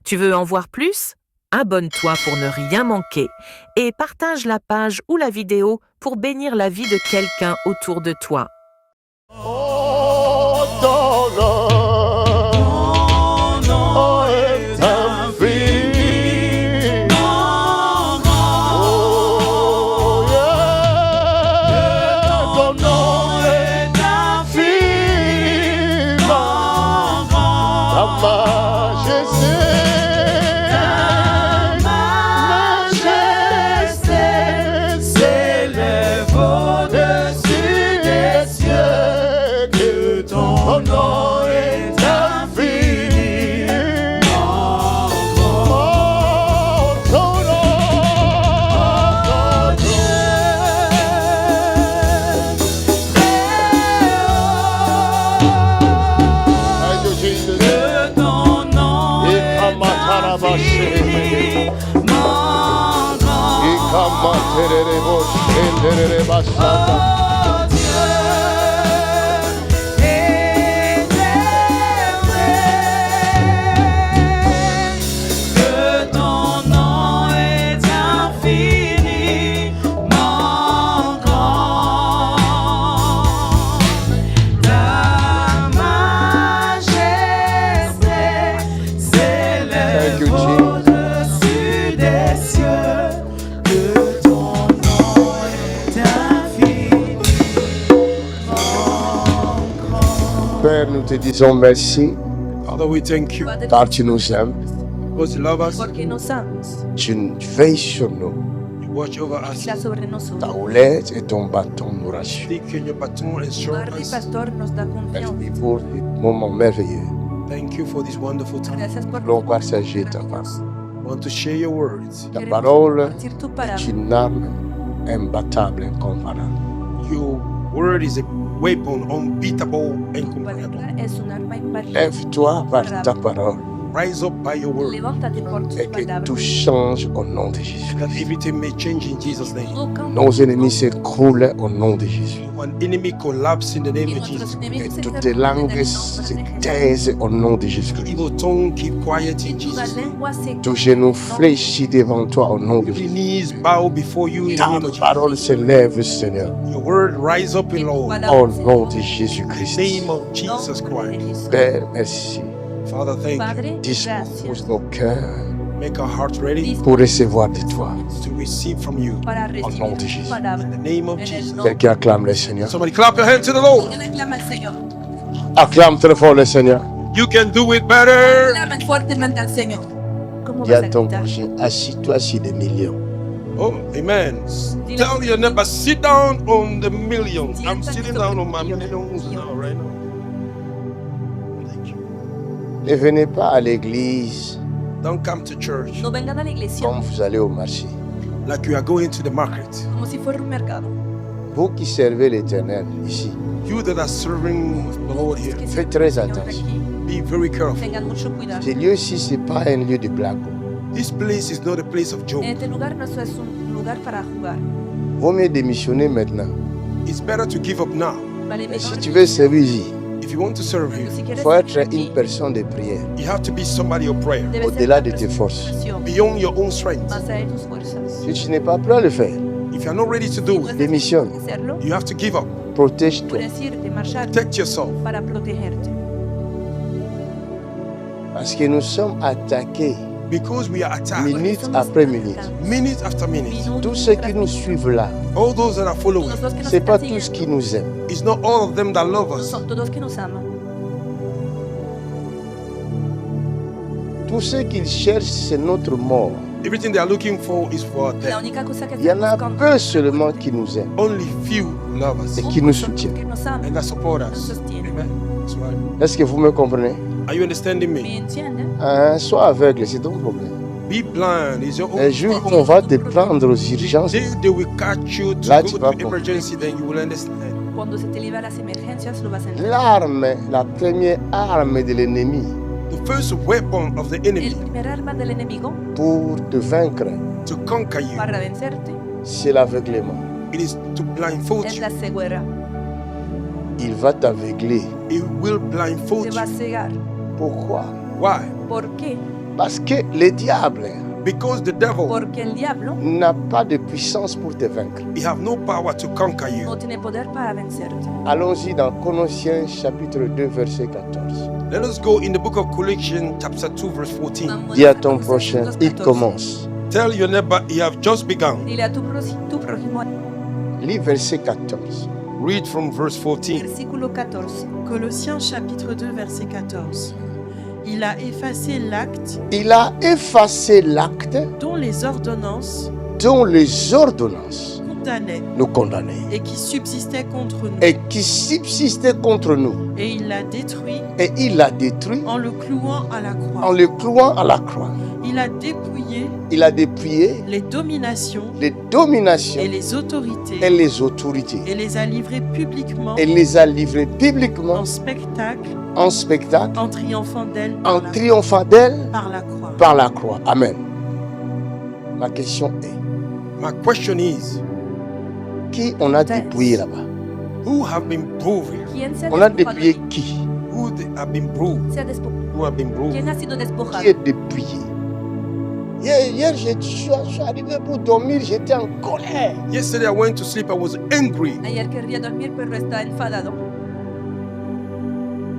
Tu veux en voir plus? Abonne-toi pour ne rien manquer et partage la page ou la vidéo pour bénir la vie de quelqu'un autour de toi. Oh, ton nom est infini. Oh, yeah. Ton nom est infiniment grand. Ta majesté. Père, nous te disons merci. Father, we thank you Car tu nous aimes, because you love us. Porque nos amas, tu veilles sur nous. You watch over us. mira sobre Ta nosotros. houlette et ton bâton nous rassurent. Stick in your baton and show Guarda y us. pastor nos da Merci confianza. pour ce moment merveilleux. Thank you for this wonderful time. Gracias por Nous partager ta parole. I want to share your words. Ta Queremos parole compartir tu est palabra. une arme imbattable, incomparable. Your word is a weapon unbeatable and Tu incomparable. palabra es un arma imparable. Lève-toi par ta parole Rise up by your word, Levántate por tus et que palabras. tout change au nom de Jésus. that everything may change in Jesus' name. Todo cambia. Nos ennemis s'écroulent au nom de Jésus. One enemy collapse in the name Y of nuestros Jesus. Et enemigos se toutes les derrumben en langues el nombre se de Jesús. taisent au nom de Jésus. Evil tongue keep quiet Y in toda Jesus' name. lengua se Tout genou fléchit devant toi au nom de Every Jésus. knees bow before you in the Ta name of Jesus. parole s'élève, Seigneur, Your word rise up in Lord. au nom de Jésus-Christ. Name of Jesus Christ. Père, merci. Father, thank you. Padre, Dispose gracias. nos cœurs Make our hearts ready pour recevoir de toi. to receive from you. Para nom de recibir Jésus. tu palabra. In the name of En el Jesus. nombre Quelqu'un acclame le Seigneur. Somebody clap your hands to the Lord. de Clama al Señor. Acclame très fort le Seigneur. You can do it better. Clama fuertemente al Señor. ¿Cómo Dis vas à a ton gritar? prochain, assis-toi sur des millions. Oh, amen. Tell your neighbor, sit down on the millions. I'm sitting down on my millions now, right now. Thank you. Ne venez pas à l'église Don't come to church No vengan a la iglesia comme vous allez au marché. like you are going to the market. como si fuera un mercado. Vous qui servez l'Éternel ici, You that are serving the Lord here, Que faites sirven très al Señor attention. aquí, be very careful. tengan mucho cuidado. Ce lieu-ci, ce n'est pas un lieu de blague. This place is not a place of joke. En este lugar no es un lugar para jugar. Vaut mieux démissionner maintenant. It's better to give up now. Vale, Mais si mejor tu veux servir ici, If you want to serve pero here, si il quieres faut être servir aquí, une personne de prière, you have to be somebody of prayer, debes ser au-delà una de tes persona forces. de oración, beyond your own strength. más allá de tus fuerzas. Si tu n'es pas prêt à le faire, If you're not ready to do it, démissionne. Hacerlo, you have to give up. Protège-toi. puedes irte, marchar Protect yourself. para protegerte. Parce que nous sommes attaqués Because we are attacked minute après minute. minute after minute. Tous ceux qui nous suivent là, All those that are following, Todos los que nos ce n'est pas están tous siguiendo, qui nous aiment. it's not all of them that love no us. son todos que nos aman. Tous ceux qu'ils cherchent, c'est notre mort. Everything they are looking for is for La them. única cosa que Il y en a están buscando peu seulement qui nous aiment Only few love us et qui nous son los soutiennent. que nos aman, and that support nos us. sostienen. Amen. That's right. Est-ce que vous me comprenez? Are you understanding ¿Me me? entienden? Hein, sois aveugle, c'est ton problème. Be blind is your own. Un jour, on va te prendre aux The urgences. day they will catch you to Là, go tu vas to emergency, then you will understand. Cuando se te libra las emergencias, lo vas a entender. L'arme, la première arme de l'ennemi The first weapon of the El enemy primer arma del enemigo pour te vaincre, to conquer you, para vencerte c'est l'aveuglement. it is to blindfold es you. la ceguera. Il va t'aveugler. It will Te blindfold va a you. cegar. Pourquoi? Why? ¿Por qué? Parce que le diable Because the devil, Porque el diablo n'a pas de puissance pour te vaincre. he have no power to conquer you. no tiene poder para vencerte. Allons-y dans Colossiens chapitre 2 verset 14. Let us go in the book of Colossians chapter 2 verse 14. Vamos Dis à a ton Colosenses prochain, 2, il 14. commence. Tell your neighbor he have just begun. Dile a tu prójimo, Lis verset 14. Read from verse 14. versículo 14. Colossiens chapitre 2 verset 14. Il a effacé l'acte Il a effacé l'acte dont les ordonnances dont les ordonnances condamnaient nous condamnaient et qui subsistait contre nous. et qui subsistait contre nous. Et il l'a détruit Et il l'a détruit en le clouant à la croix. en le clouant à la croix. Il a dépouillé Il a dépouillé les dominations les dominations et les autorités et les autorités. et les a livrées publiquement Et les a livrés publiquement en spectacle en spectacle, en triomphant d'elle en par, triomphant d'elle par la croix. par la croix. Amen. Ma question est, My question is, qui on a dépouillé là-bas? who have been bruised? ¿Quién se ha On a despojado dépouillé de- qui? Have been bruised? se ha despo- Who have been bruised? ¿Quién ha sido despojado? Qui est dépouillé? Hier, je suis arrivé pour dormir, j'étais en colère. Yesterday I went to sleep, I was angry Ayer querría dormir, pero está enfadado.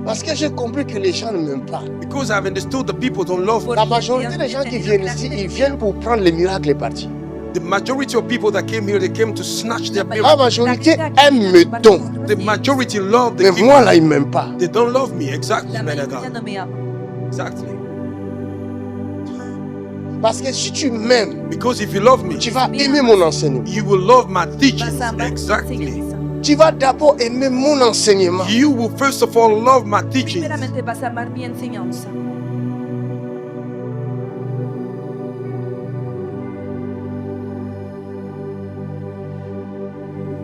Parce que j'ai compris que les gens ne m'aiment pas. because I've understood the people don't love me. La majorité des gens qui viennent ici, ils viennent pour prendre les miracles et partir. The majority of people that came here, they came to snatch their La miracle. majorité aime me don. The majority love the Mais giver. moi là, ils ne m'aiment pas. They don't love me. Exactly, La man of mayoría God. no me ama. Exactly. Parce que si tu m'aimes, Because if you love me, tu vas aimer mon enseignement. you will love my teachings. Vas a amar mi Exactly. enseñanza. Tu vas d'abord aimer mon enseignement. You will first of all love my teachings. Primeramente vas a amar mi enseñanza.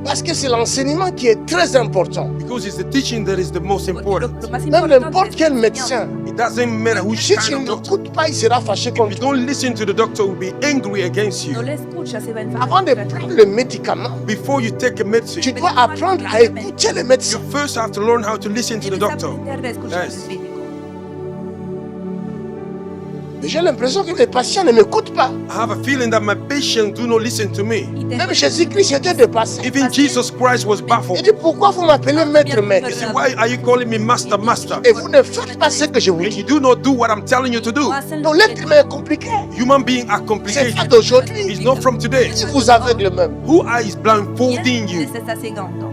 Parce que c'est l'enseignement qui est très important. Because it's the teaching that is the most Porque important. lo más Même importante n'importe es quel la médecin, It doesn't matter which si tu kind of ne doctor. l'écoutes pas, il sera fâché If contre you toi. don't listen to the doctor, will be angry against No you. le escucha, se va a enfadar. Avant de prendre le médicament, Before you take a tu medicine, dois apprendre à écouter le you médecin. first have to learn how to listen to the Tienes que doctor. aprender a escuchar Yes. al médico. Mais j'ai l'impression que les patients ne m'écoutent pas. I have a feeling that my patients do not listen to me. Y te- Même Jésus-Christ était dépassé. Even Jesus Christ was Il baffled. dit, pourquoi vous m'appelez maître, maître? He said, why are you calling me master, master? Et vous ne faites pas ce que je vous And dis. you do not do what I'm telling you to do. No hacen Donc lo que l'être humain est compliqué. Human beings are C'est complicated. pas d'aujourd'hui. It's not from today. Si vous avez de même. Who is blindfolding ¿Quién you? les está cegando?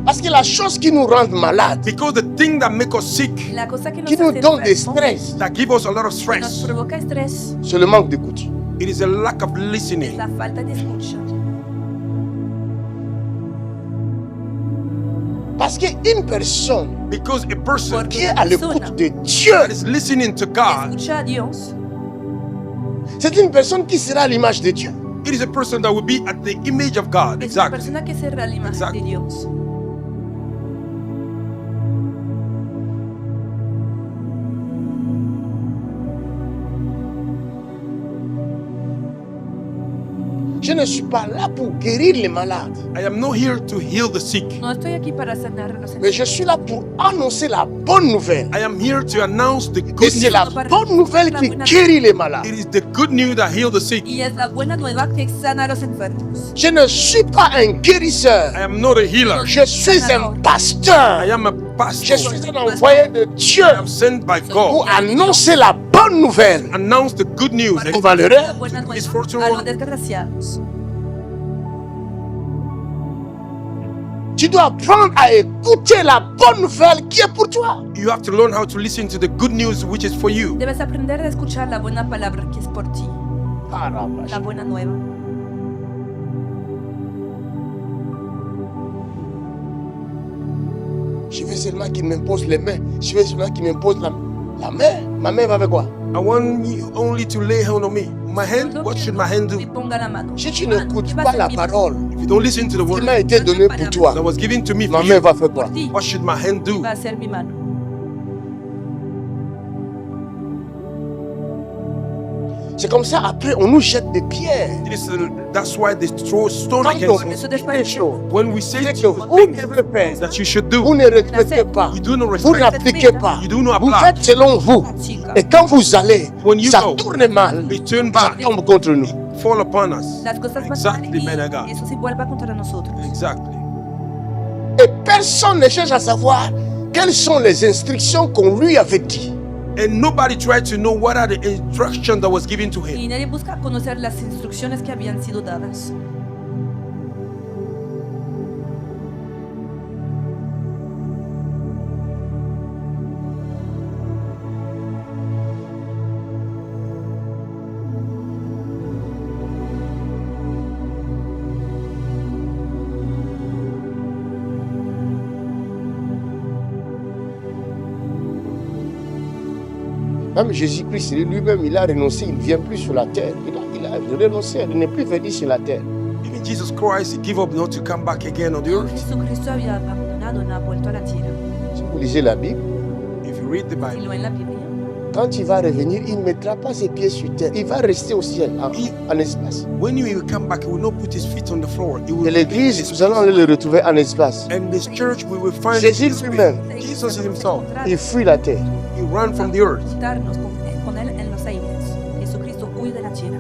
Parce que la chose qui nous rend malades, Because the thing that make us sick, La cosa que nos qui nous hace donne des enfermos, stress, that give us a lot of que nos stress, provoca estrés, c'est le manque d'écoute. it is a lack of es listening. la falta de escucha. Parce qu'une personne Because a person Porque qui est una à l'écoute persona de Dieu, that is listening to God, escucha a Dios, c'est une personne qui sera à l'image de Dieu. it is a person that will be at the image of God. es una Exactly. persona que será la imagen Exacto. de Dios. Je ne suis pas là pour guérir les malades, I am not here to heal the sick. No estoy aquí para sanar a los mais je suis là pour annoncer la bonne nouvelle. I am here to announce the Et good c'est news. la bonne nouvelle qui guérit les malades. It is the good news that heal the sick. Y es la buena nueva que sana a los enfermos. Je ne suis pas un guérisseur. I am not a healer. Je suis un I pasteur. am a Je pastor. suis un envoyé de Dieu I am sent by pour God. annoncer la bonne nouvelle Announce the good news. Para aux decir la malheureux. buena nueva Misfortune. a los desgraciados. Tu dois apprendre à écouter la bonne nouvelle qui est pour toi. You have to learn how to listen to the good news which is for you. Debes aprender a escuchar la buena palabra que es por ti, la buena nueva. Je veux seulement qu'il m'impose les mains. Je veux seulement qu'il m'impose la main. Ma main va avec quoi? I want you only to lay hand on me. My hand, what should my hand Me do? ponga la mano. Si tu ¿Qué n'écoutes va a pas hacer la mi mano? parole If you don't listen to the qui word m'a été donnée pour toi, that was given to me ma for main you, va faire quoi? Por ti, what should my hand do? va a ser mi mano. C'est comme ça, après, on nous jette des pierres. That's why they throw stone Quand against on us. dit des choses, When we say c'est to que you vous devez faire, that you should do, vous ne respectez pas, you do not vous respect, n'appliquez pas, you do not vous apply. faites selon vous. Et quand vous allez, When you ça go, tourne mal, they turn ça back, tombe contre nous. fall upon us. Las cosas van Exactly, mal man of God. y eso se vuelva contra nosotros. Exactly. Et personne ne cherche à savoir quelles sont les instructions qu'on lui avait dit. And nobody tried to know what are the instructions that was given to him. Y nadie busca conocer las instrucciones que habían sido dadas. Même Jésus-Christ lui-même, il a renoncé, il ne vient plus sur la terre. Il a renoncé, il n'est plus venu sur la terre. Even Jesus Christ, he gave up not to come back again on the earth. Jesucristo había abandonado, no ha vuelto a la tierra. Si vous lisez la Bible, If you read the Y Bible, lo en la Biblia. quand il va revenir, il ne mettra pas ses pieds sur terre. Il va rester au ciel, en espace. when he will come back, he will not put his feet on the floor. He will Et l'église, nous allons aller le retrouver en espace. and this church we will find Jésus his lui-même, Jesus himself. il fuit la terre. He ran from the earth. Juntarnos con él en los aires. Jesucristo huye de la tierra.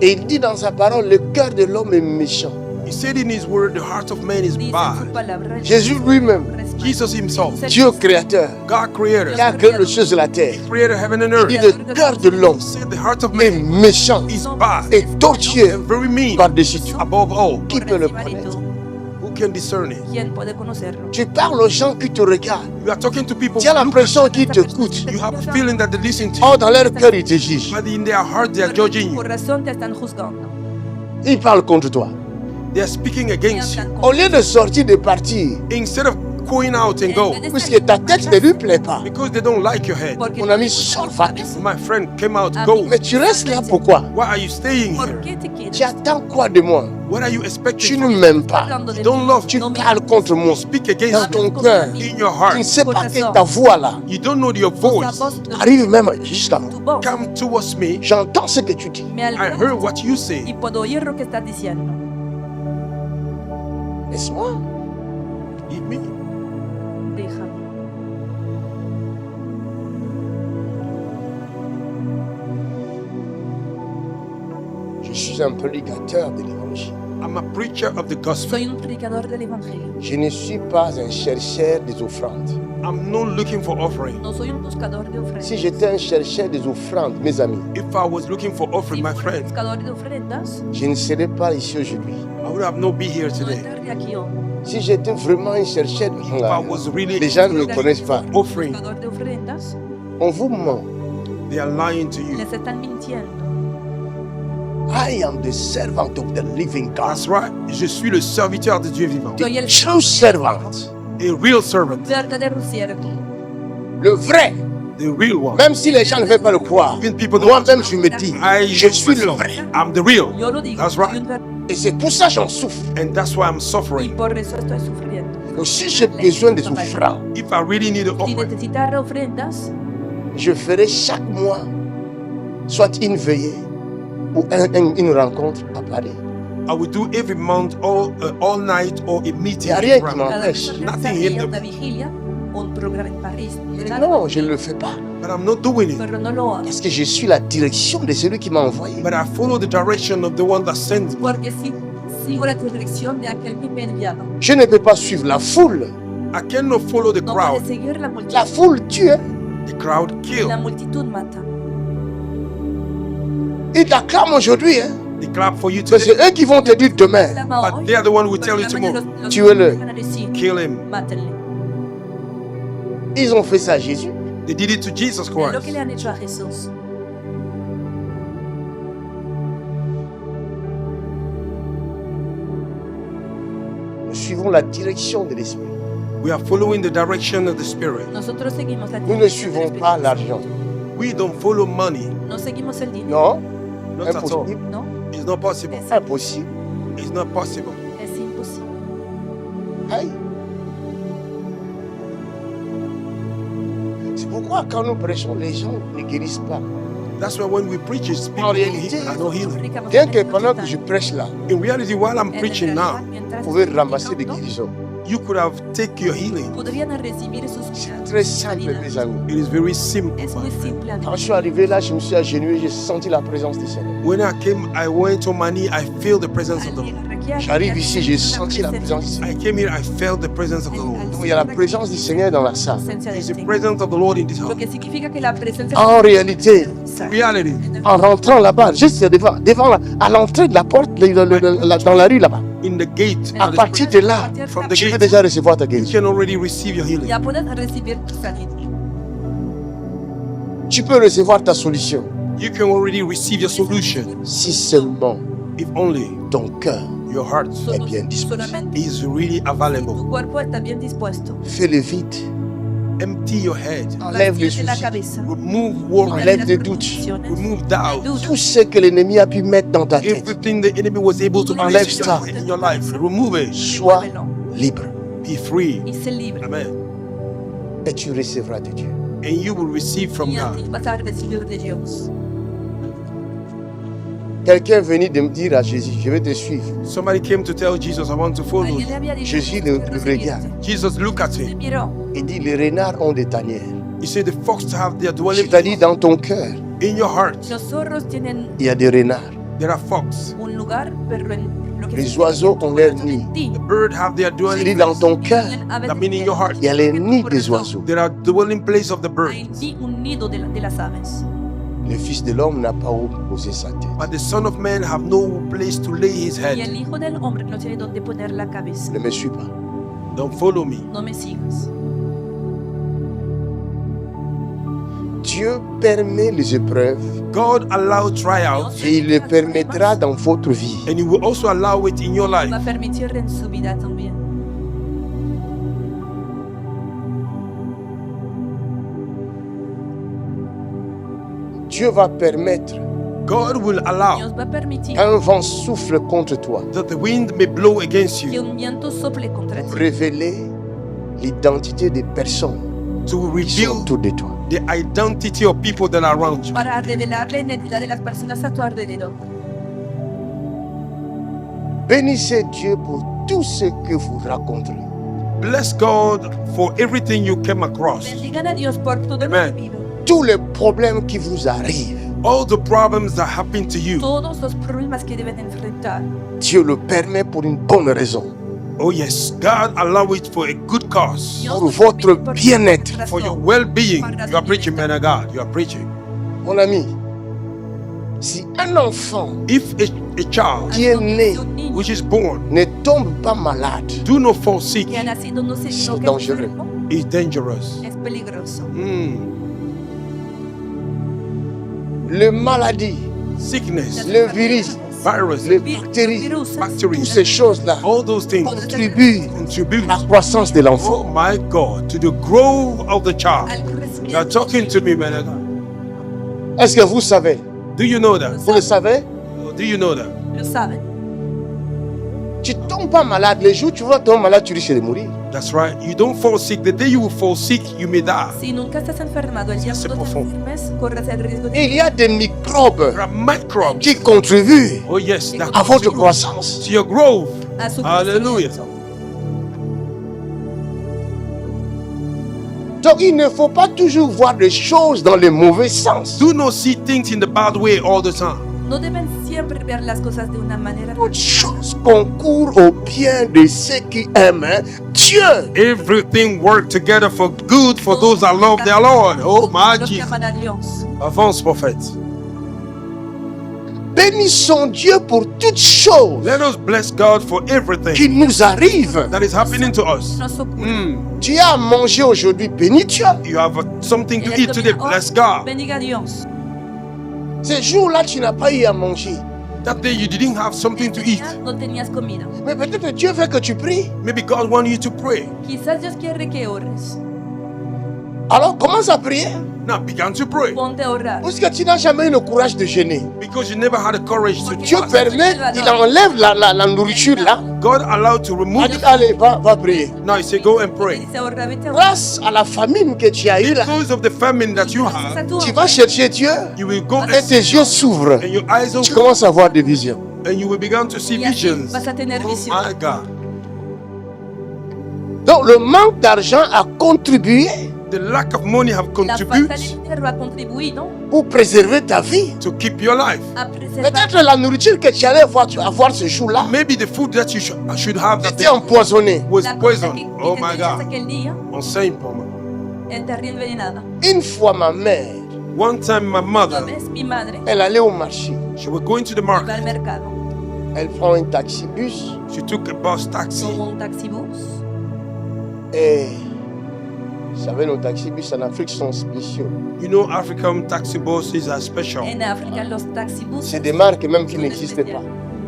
Et il dit dans sa parole, le cœur de l'homme est méchant. He said in his word, the heart of man is Dice en su bad. palabra. Jésus lui-même, Jesus himself, Dieu créateur, God creator, qui a créé les choses de la terre, he created heaven and il earth. dit le cœur de l'homme He said the heart of est man méchant is bad et tortueux and very mean. par-dessus tout. Above all, Qui peut le Encima de connaître? todo. who can discern it? ¿Quién puede conocerlo? Tu parles aux gens qui te regardent. You are talking to people Tu as who look at l'impression qu'ils t'écoutent. you. You have a feeling that they listen to Or you, dans leur cœur, ils te jugent. but in their heart they are judging you. Por razón te están juzgando. Ils parlent contre toi. They are speaking against you. Au lieu de sortir, de partir, Instead of going out and go, puisque ta tête ne lui plaît pas, because they don't like your head. mon ami, sors, va. My friend came out, go. Mais tu restes là pourquoi? Why are you staying ¿Por here? qué te Tu quedas? attends quoi de moi? What are you Tu expecting ne from me? m'aimes pas. Hablando de Don't mí. love Tu you. parles contre moi. Speak Dans against ton me cœur, in your tu heart. ne sais pas que ta voix là You don't know your Ta voice. voz no- arrive même jusqu'à moi. tu voz Come towards me. J'entends ce que tu dis. me I alcanza heard what you y say. puedo oír lo que estás diciendo. Laisse-moi. Leave me. Déjame. Je suis un prédicateur de l'évangile. I'm a preacher of the gospel. Soy un predicador del evangelio. Je ne suis pas un chercheur des offrandes. I'm not looking for offering. No soy un buscador de ofrendas. Si j'étais un chercheur des offrandes, mes amis, If I was looking for offering, Si my fuera un friend, buscador de ofrendas, je ne serais pas ici aujourd'hui. I would have not been here no today. estaría aquí hoy. Si j'étais vraiment un chercheur, If I was really les gens ne me connaissent pas. offering, Buscador de ofrendas, On vous ment. they are lying to you. les están mintiendo. I am the servant of the living God. That's right. Je suis le serviteur de Dieu vivant. Soy el True servant. A real servant. verdadero siervo. Le vrai. The real one. Même si les gens ne veulent pas le croire. Even people don't Moi-même, je me dis, je suis le vrai. I'm the real. Yo lo digo. That's soy right. un ver- Et c'est pour ça que j'en souffre. And that's why I'm Y suffering. por eso estoy sufriendo. Donc, si j'ai besoin des offrandes, If I really need an Si offering, necesitas ofrendas, je ferai chaque mois soit une veillée ou une rencontre à Paris. I will do every month, all night, or a Il meeting. n'y a rien qui around. cada m'empêche. vez una Nothing vigilia, hinders una me. vigilia, un programa en París. Non, je ne le fais pas. But I'm not doing it. Pero no lo hago. Parce que je suis la direction de celui qui m'a envoyé. But I follow the direction of the one that sends me. Porque si sigo la dirección de aquel que me ha enviado. Je ne peux pas suivre la foule. I cannot follow the No crowd. puedes seguir la multitud. La foule tue. The crowd La kill. multitud mata. Ils t'acclament aujourd'hui. Hein. They clap for you Mais c'est today. eux qui vont te dire demain. Clama But hoy, they are the one who will tell you pero mañana tomorrow. los Tuez-le. van a decir, Kill him. mátenle. Ils ont fait ça à Jésus. They did it to Jesus Es lo que Christ. le han hecho a Jesús. Nous suivons la direction de l'Esprit. We are following the direction of the Spirit. Nosotros seguimos la Nous ne dirección del suivons pas Espíritu. l'argent. We don't follow money. No seguimos el dinero. Non, Not at all. impossible. No, It's not possible. Impossible. It's not possible. es imposible. Aïe. C'est pourquoi quand nous prêchons, les gens ne guérissent pas. That's why when we preach it, people En réalité, are no healing. Bien que pendant que je prêche là, In reality, while I'm preaching now, vous pouvez ramasser des guérisons. you could have taken your healing. podrían recibir sus C'est très simple, mes amis. It is very simple. Es muy simple, Quand amigo. je suis arrivé là, je me suis agenouillé, j'ai senti la présence du Seigneur. When I came, I went on my knee. I feel the presence of the Lord. J'arrive ici, j'ai senti la présence du Seigneur. I came here. I felt the presence of the Lord. Il y a la présence du Seigneur dans la salle. It's the presence of the Lord in this Lo house. que significa que la presencia En réalité, Reality. en rentrant là-bas, juste à l'entrée de la porte, dans la rue là-bas, In the gate, à partir de là, from the tu peux gate, déjà recevoir ta you guérison. can already receive your healing. ya puedes recibir tu sanidad. Tu peux recevoir ta solution. You can already receive your solution Si seulement if only ton cœur your heart est bien disposé. Solamente is really tu available. cuerpo está bien dispuesto. Fais-le vite. Empty your head. Enlève les Vacíate la soucis. cabeza. Remove worry. Enlève les doutes. Remove doubt. Tout ce que l'ennemi a pu mettre dans ta tête, Everything the enemy was able to Enlève place ça. in your life. Remove it. sois libre. Be free. Y sé libre. Amen. Et tu recevras de Dieu. And you will receive from Y así God. vas a recibir de Dios. Quelqu'un venait de me dire à Jésus, je vais te suivre. Somebody came to tell Jesus, I want to follow Alguien you. le había dicho, Jésus "Tienes le que recibirte". regarde. Jesus looked at Le him. miró. Il dit, les renards ont des tanières. He said, the fox have their dwelling C'est-à-dire dans ton cœur, in your heart. Los zorros tienen il y a des renards. There are fox. un lugar, pero en lo que Les significa oiseaux que ont tu leur corazón nid. en ti, The bird have their dwelling C'est-à-dire dans ton cœur, tienen aves that de mean in your heart. il y a les en tu nids des corazón. oiseaux. There are dwelling place of the bird. Hay un nido de las aves. Le Fils de l'homme n'a pas où poser sa tête. But the Son of Man have no place to lay his Y head. el Hijo del Hombre no tiene dónde poner la cabeza. Ne me suis pas. Don't follow me. No me sigas. Dieu permet les épreuves God allow trials, et il le permettra dans votre vie. and He will also allow it in your Va a life. permitir en su vida también. Dieu va permettre God will allow Dios va a permitir qu'un vent souffle contre toi that the wind may blow against que you un viento sople contra pour ti révéler l'identité des personnes to qui sont reveal autour de toi. the identity of people that are around you. para revelar la identidad de las personas a tu alrededor. Bénissez Dieu pour tout ce que vous rencontrez. Bless God for everything you came across. Bendigan a Dios por todo lo que Amen. vive. Tous les problèmes qui vous arrivent, All the problems that happen to you. Todos los problemas que deben enfrentar. Dieu le permet pour une bonne raison. Oh yes, God allow it for a good cause. Dios Pour lo votre permite por bien-être. razón. For your well-being. You are preaching, man of God. You are preaching. Mon ami, si un enfant If a child qui est né Un niño which is born ne tombe pas malade, do not fall sick que ha nacido no se C'est toque dangereux. enfermo, is dangerous. es peligroso. le maladie, Sickness, le virus, virus, les Los bactéries, virus, toutes bacteria, ces choses-là all those things contribuent contribute, à la croissance de oh l'enfant. my God, to the growth of the child. al You are crecimiento. talking to me, man of God. Est-ce que vous savez? Do you know that? Vous le savez? Do you know that? Lo saben. Tu tombes pas malade. Les jours où tu vas tomber malade, tu risques de mourir. That's right. You don't fall sick. The day you will fall sick, you may die. Si nunca estás enfermado, el día Se que te profundo. enfermes, corres el riesgo Et il de y a des microbes There are microbes. qui contribuent Oh yes, that à votre contribute croissance. to your growth. a su Hallelujah. crecimiento. Donc il ne faut pas toujours voir les choses dans le mauvais sens. Do not see things in the bad way all the time. No deben siempre ver las cosas de una manera. Toutes choses concourent au bien de ceux qui aiment Dieu. Everything work together for good for those that love their Lord. Oh my Los que Jesus. aman a Dios. Avance, prophet. Bénissons Dieu pour toutes choses Let us bless God for qui everything nous arrivent. that is happening to us. Nos ocurre. Tu as à manger aujourd'hui, bénis Dieu. You have something to El eat today. domingo, Bless God. bendiga a Dios. Ces jours-là, tu n'as pas eu à manger. That day you didn't have something to eat. No tenías comida. Mais peut-être Dieu veut que tu pries. Maybe God wants you to pray. Quizás Dios quiere que ores. Alors commence à prier. Now begin to pray. Ponte a orar. Parce que tu n'as jamais eu le courage de jeûner. Because you never had the courage to Dieu fast. permet, il enlève la nourriture là. God allowed to Il remove dit, it. allez, va prier. Now he said, go and Y pray. dice ahora vete a orar. Grâce à la famine que tu as eue là, Because of the famine that you Gracias a have, tu tu hambre, vas chercher Dieu you will go et tes yeux s'ouvrent. and your eyes Tu open commences à voir des visions. and you will begin to see y así visions. vas a tener Oh visión. my God. Donc le manque d'argent a contribué The lack of money have La falta de contributed dinero ha contribuido pour préserver ta vie. to keep your life. a preservar. Peut-être la nourriture que tu allais avoir ce jour-là Maybe the food that you should have that était day empoisonnée. was La poison. comida que Oh te my tenías God. aquel día Unsane woman. estaría envenenada. Une fois ma mère, One time my Una mother, vez mi madre elle allait au marché. she was going to the iba al market. mercado. Elle prend un taxi-bus She took a bus taxi. Tomó un taxibús. et vous savez, nos taxi-bus en Afrique sont spéciaux. You know, African taxi buses are special. En África los taxibús C'est des marques même qui n'existent pas.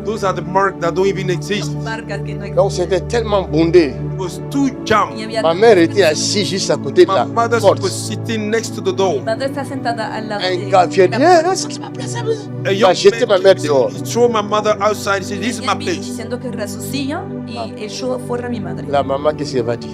Those are the marks that don't even exist. marcas que no Donc c'était tellement bondé. It was too Y jammed. había Ma mère était assise juste à côté de My la mother porte. was sitting next to the door. Mi madre está sentada al lado Un de gars vient la dire, puerta. ça c'est ma place. A Il a young jeté ma man mère came, dehors. he threw my mother outside. He said, "This is my Ella vino place." diciendo que era su silla y echó fuera a mi madre. La maman, qu'est-ce qu'elle va dire?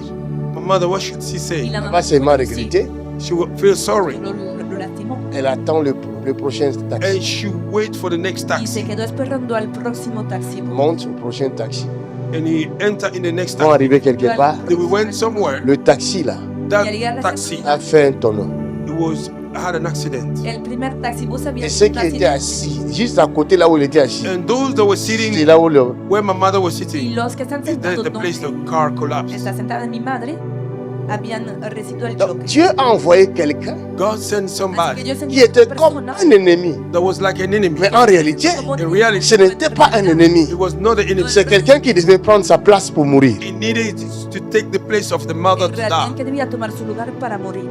My mother, what should she Y say? la Elle mamá va seulement dijo, regretter. She will feel sorry, lo lastimó. Elle attend le prochain taxi. and she wait for the next Y se taxi. quedó esperando al próximo taxibús. Monte au prochain taxi. And he entered in the next Ils vont taxi. arriver quelque part. Then we went somewhere. Le taxi là That taxi, a fait un tonneau. had an accident. El primer taxibús había Et ceux qui étaient assis, juste à côté là où il était assis, And those that were c'est sitting là où where my mother was Y sitting, los que están is that sentados the place the donde car collapsed. está sentada mi madre habían recibido el Donc choque. Dieu a envoyé quelqu'un God sent Así que somebody yo sentí qui était una comme persona un ennemi. that was like an enemy. Mais en réalité, In reality, ce n'était pas un ennemi. it was not an enemy. C'est quelqu'un qui devait prendre sa place pour mourir. He needed to take the place of the mother en to realidad die. que debía tomar su lugar para morir.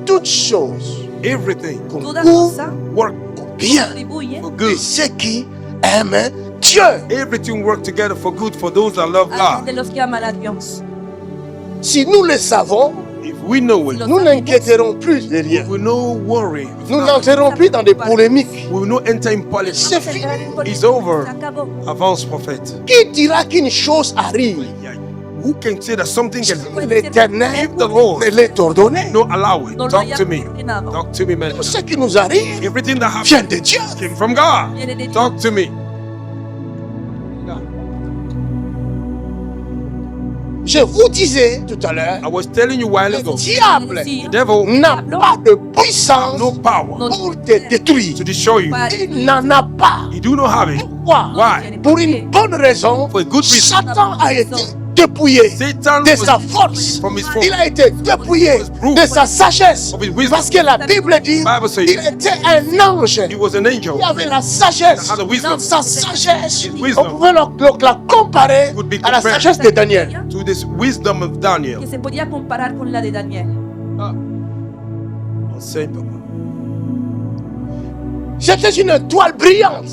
Toutes choses Everything Toda concourent cosa worked au bien contribuye for de good. ceux qui aiment Dieu. Everything worked together for good for those that love a de God. los que aman a Dios. Si nous le savons, If we know it, nous n'inquiéterons plus de rien. we will no worry. Nous n'entrerons plus dans des polémiques. We will not enter in politics. C'est fini. It's over. Se acabó. Avance, prophet. Qui dira qu'une chose arrive? Who can say that something can L'Éternel if the Lord ne l'est ordonné. no allow it? No lo Talk haya to me. ordenado. Talk to me, man. Tout ce qui nous arrive Everything that vient happened de Dieu. came from God. Viene de Dios. Talk to me. Je vous disais tout à l'heure, I was telling you a while le ago, diable Sí. the devil n'a pas de puissance no power pour te détruire. to destroy you. Para- Il n'en a pas. You do not have it. Pourquoi? Why? Pour une bonne raison, For a good reason. Satan a été dépouillé Satan de sa was force. from his force. Il a été dépouillé de sa sagesse. Of his wisdom. Parce que la Bible dit Bible says il était un ange. He was an angel. Il avait la sagesse. Had a wisdom. Dans sa sagesse, His wisdom. on pouvait la comparer Could be à la compared. sagesse de Daniel. To this wisdom of Daniel. que se podía comparar con la de Daniel. Same papa. C'était une étoile brillante.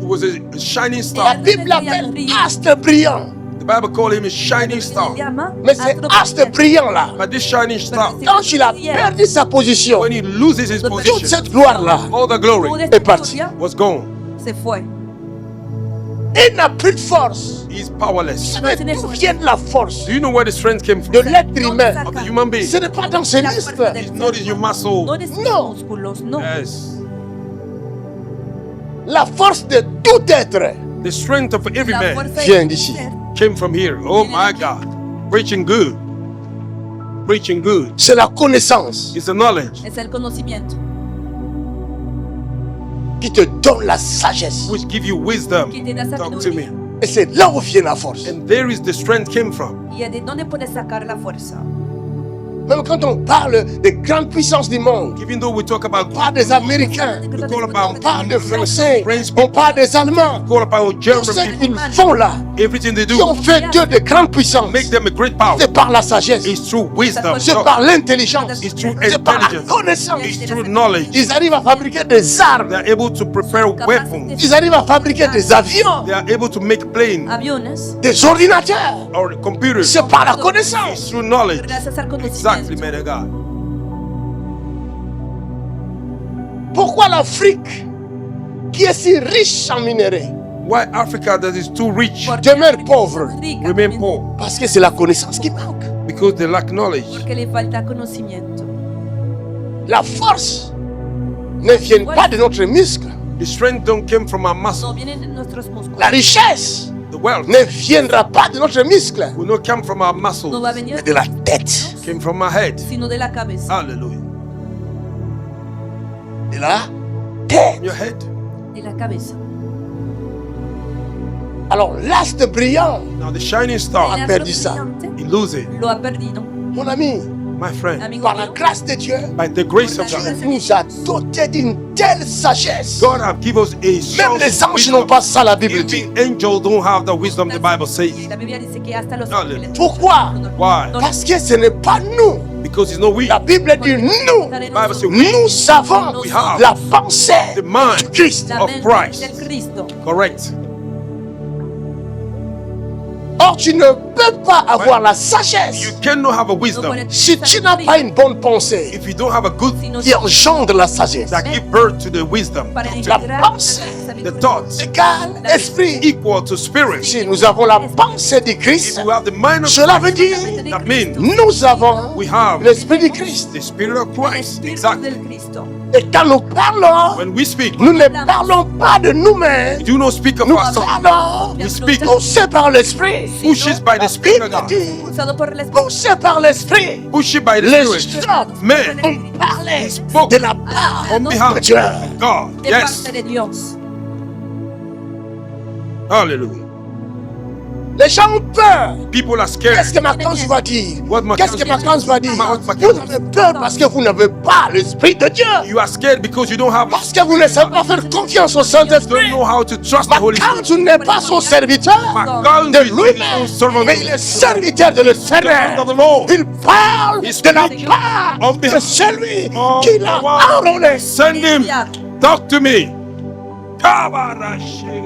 It was a shining La star. Bible l'appelle astre brillant. The Bible called him a shining star. Se llama Mais c'est astro astre brillante. brillant là. But this shining star, Quand il a perdu sa position, when he loses his toute position, cette gloire là all the glory Toda esta est parti. gloria was gone. se fue. il n'a plus de force. He's powerless. Mais d'où vient la force Do you know where the strength came de from? l'être humain? Of the human being. Ce n'est pas dans ses muscles. It's not in your muscle. No de sus No. músculos, no. Yes. La force de tout être The strength of every La man fuerza de vient d'ici. ser came from here. Oh my God. Preaching good. Preaching good. C'est la connaissance It's the knowledge es el conocimiento qui te donne la sagesse. which give you wisdom. que te da Talk to me. sabiduría. Et c'est là où vient la force. And there is the strength came from. ¿Y de dónde puedes sacar la fuerza? Même quand on parle des grandes puissances du monde, Even though we talk about on parle des Américains, we talk about on parle des Français, French on parle des Allemands. call about Tout German ce people, qu'ils font là, everything they qui ont do, fait d'eux de grandes puissances, make them a great power. c'est par la sagesse, It's through wisdom. c'est par l'intelligence, It's through c'est par la intelligence. connaissance. It's through knowledge. Ils arrivent à fabriquer des armes, They are able to prepare weapons. ils arrivent à fabriquer des avions, They are able to make planes Aviones, des ordinateurs. or computers. C'est par la It's connaissance. through knowledge. gracias al Exactly, conocimiento. man of God. Pourquoi l'Afrique, qui est si riche en minerais, Why Africa that is too rich demeure pauvre? remain poor? Parce que c'est la connaissance qui manque. Because they lack knowledge. Porque le falta conocimiento. La force ne vient pas de notre muscle. The strength don't come from our No muscle. vienen de nuestros músculos. La richesse The wealth ne viendra pas de notre muscle, will not come from our No muscles. va a venir mais de la tête. Came from our head. sino de la cabeza. Hallelujah. De la tête. Your head. De la cabeza. Alors l'astre brillant, Now the shining star, El perdu astro ça. brillante he lose it. lo ha perdido. mon ami, My friend, Amigo par la mío, grâce de Dieu, by the grace of Dieu God, nous a dotés d'une telle sagesse. God have given us a Même source les of anges n'ont wisdom. pas ça, la Bible dit. Even angels don't have the wisdom the Bible says. la Biblia dice que hasta los Hallelujah. ángeles. Pourquoi? Why? Parce que ce n'est pas nous. Because it's not we. La Bible dit nous. Bible says we, Nous avons We have la pensée the mind de Christ. La of mente Christ. del Cristo. Correct. Or, tu ne peux pas avoir la sagesse You cannot have a No wisdom puedes si tu n'as pas une bonne pensée if you don't have a good sino qui engendre la sagesse. that give birth to the wisdom. para La integrar pensée, la The sabiduría. thoughts Égale esprit. equal to spirit. Si nous avons la pensée de Christ, If we have the mind of cela veut dire that means nous avons we have l'esprit de Christ. the spirit of El Christ. Espíritu Exactly. del Cristo. Et quand nous parlons, When we speak, nous ne parlons pas de nous-mêmes. we do not speak of Nous ourselves. parlons We speak poussés par l'esprit. pushes by the spirit Bible of God. dit Impulsado por el Espíritu. poussés par l'esprit. Pushed by the Les spirit. hommes Men ont parlé spoke de la part on behalf de Dieu. of God. De Yes. parte de Dios. Hallelujah. Les gens ont peur. People are scared. Qu'est-ce que Mackenzie va dire? What Qu'est-ce que Mackenzie va dire? Vous avez peur parce que vous n'avez pas l'esprit de Dieu. You are scared because you don't have Parce que vous ne savez pas faire confiance au you don't Saint-Esprit. know how to trust the Holy Spirit. Mackenzie n'est pas son serviteur God de is his own lui-même, servant. mais il est serviteur de l'éternel. of the Lord. Il parle He de la speaks part on de behalf celui of qui the l'a one. enrôlé. Send him. Talk to me.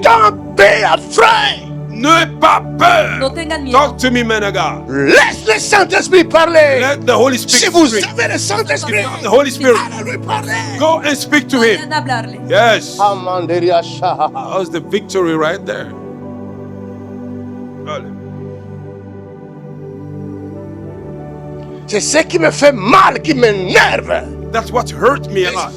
Don't be afraid. N'aie pas peur. No tengan miedo. Talk to me, man of God. Laisse le Saint-Esprit parler. Let the Holy Si Spirit vous speak. avez le Saint-Esprit, The Holy Spirit. allez lui parler. Go and speak to him. Vayan a hablarle. Yes. Amanderia Shaha. That's the victory right there. Hallelujah. C'est ce qui me fait mal, qui m'énerve. That's what hurt me a lot.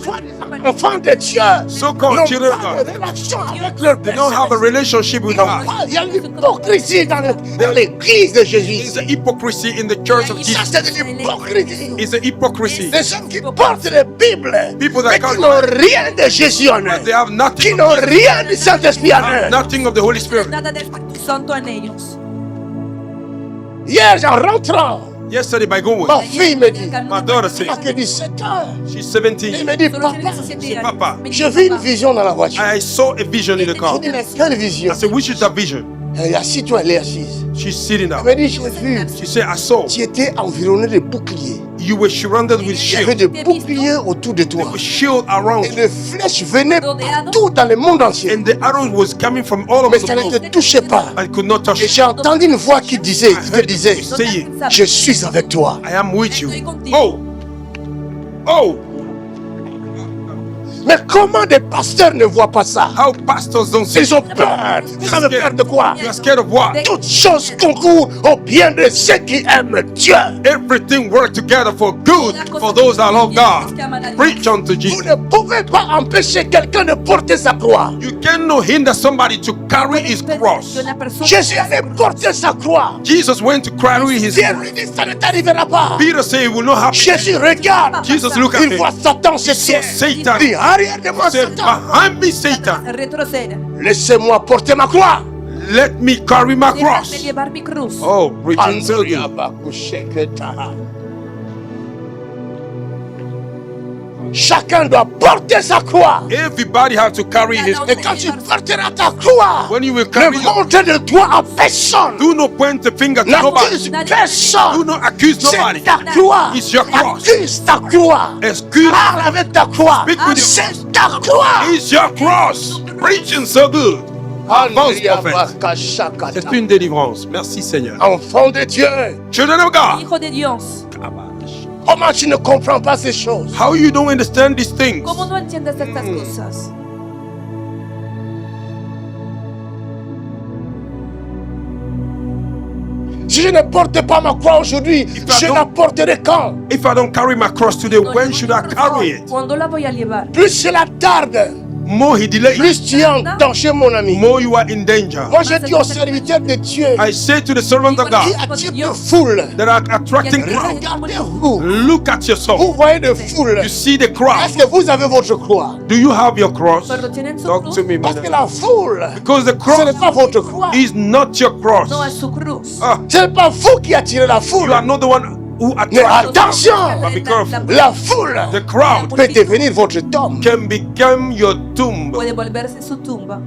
Les enfants de Dieu So-called n'ont children of pas de God. relation avec leur They don't have a personne. relationship with Non, God. il y a l'hypocrisie dans l'église de Jésus. There's a hypocrisy in the church of Ça, Jesus. c'est de l'hypocrisie. It's a hypocrisy. Les hommes qui portent la Bible, People that mais can't- qui n'ont rien de Jésus en eux, They have nothing. qui n'ont rien du Saint-Esprit en eux. Nothing of the Holy Spirit. Nada del Espíritu Santo en ellos. Hier, en rentrant, Yesterday by going, ma fille me dit, my daughter elle a said, que 17 ans. she's Elle 17. me dit, Solo papa, tiene 17 años. Papa. Me je dice, vis une "Papá, vision dans la voiture. I saw a vision in the Je car. dis, mais quelle vision? I said, which is that vision? Elle est assise, toi, elle est assise. She's sitting Elle down. me dit, j'ai vu, She said, I saw tu étais environné de boucliers. you were surrounded with Il y avait shield. des boucliers autour de toi. There was shield around Et you. les flèches venaient partout dans le monde entier. And the arrow was coming from all over Mais the ça ne world. te touchait pas. I could not touch Et it. j'ai entendu une voix qui disait, qui te disait, You say it. je suis avec toi. I am with you. Estoy contigo. Oh. Oh. Mais comment des pasteurs ne voient pas ça? How pastors don't see. Ils ont peur. Ils ont peur de quoi? You are scared of what? Toutes choses concourent au bien de ceux qui aiment Dieu. Everything work together for good for those that love God. Preach unto Vous Jesus. ne pouvez pas empêcher quelqu'un de porter sa croix. You cannot hinder somebody to carry his cross. Que una persona- Jésus allait porter sa croix. Jesus went to carry his Pierre cross. lui dit, ça ne t'arrivera pas. Peter said it will not happen. Jésus regarde. Jesus look at Il him. voit Satan se tient. Satan. Il dit, arrière de moi, Said, Satan. behind me, Satan. Retroceda. Laissez-moi porter ma croix. Let me carry my cross. Déjame llevar mi cruz. Oh, preaching so Andrea good. Bakusheketa. Chacun doit porter sa croix. Everybody have to carry his Et quand tu porteras ta croix, When you will ne carry your, monte le doigt à personne. do not point the finger to nobody. N'accuse Do personne. not accuse nobody. C'est ta croix. It's your cross. Accuse ta croix. Excuse. Parle avec ta croix. Speak with your C'est ta croix. It's your cross. Preaching so good. Avance, prophète. C'est une délivrance. Merci, Seigneur. Enfant de Dieu, Children of God. Hijo de Dios. Comment tu ne comprends pas ces choses? How you don't understand these things? ¿Cómo no entiendes estas cosas? Si je ne porte pas ma croix aujourd'hui, je la porterai quand? If I don't carry my cross today, when should I carry it? ¿Cuándo la voy a llevar? Plus cela tarde, More he delays, plus tu es en danger, mon ami. more you are in danger. Moi, je dis aux serviteurs de Dieu I say to the servant of qui God attirent de foule, that are attracting crowd, regardez-vous. look at Vous yourself. voyez de foule. You see the Est-ce crowd. que vous avez votre croix? Do you have your cross? Pero tienen su Talk cruz. to me, Parce que man. la foule, Because the ce n'est cross pas votre croix. is not your cross. No es su cruz. Ah, Ce n'est pas vous qui attirez la you foule. are not the one who Mais attracts the crowd. attention, But be careful. la foule The crowd peut devenir votre tombe. can become your tomb. Puede volverse su tumba.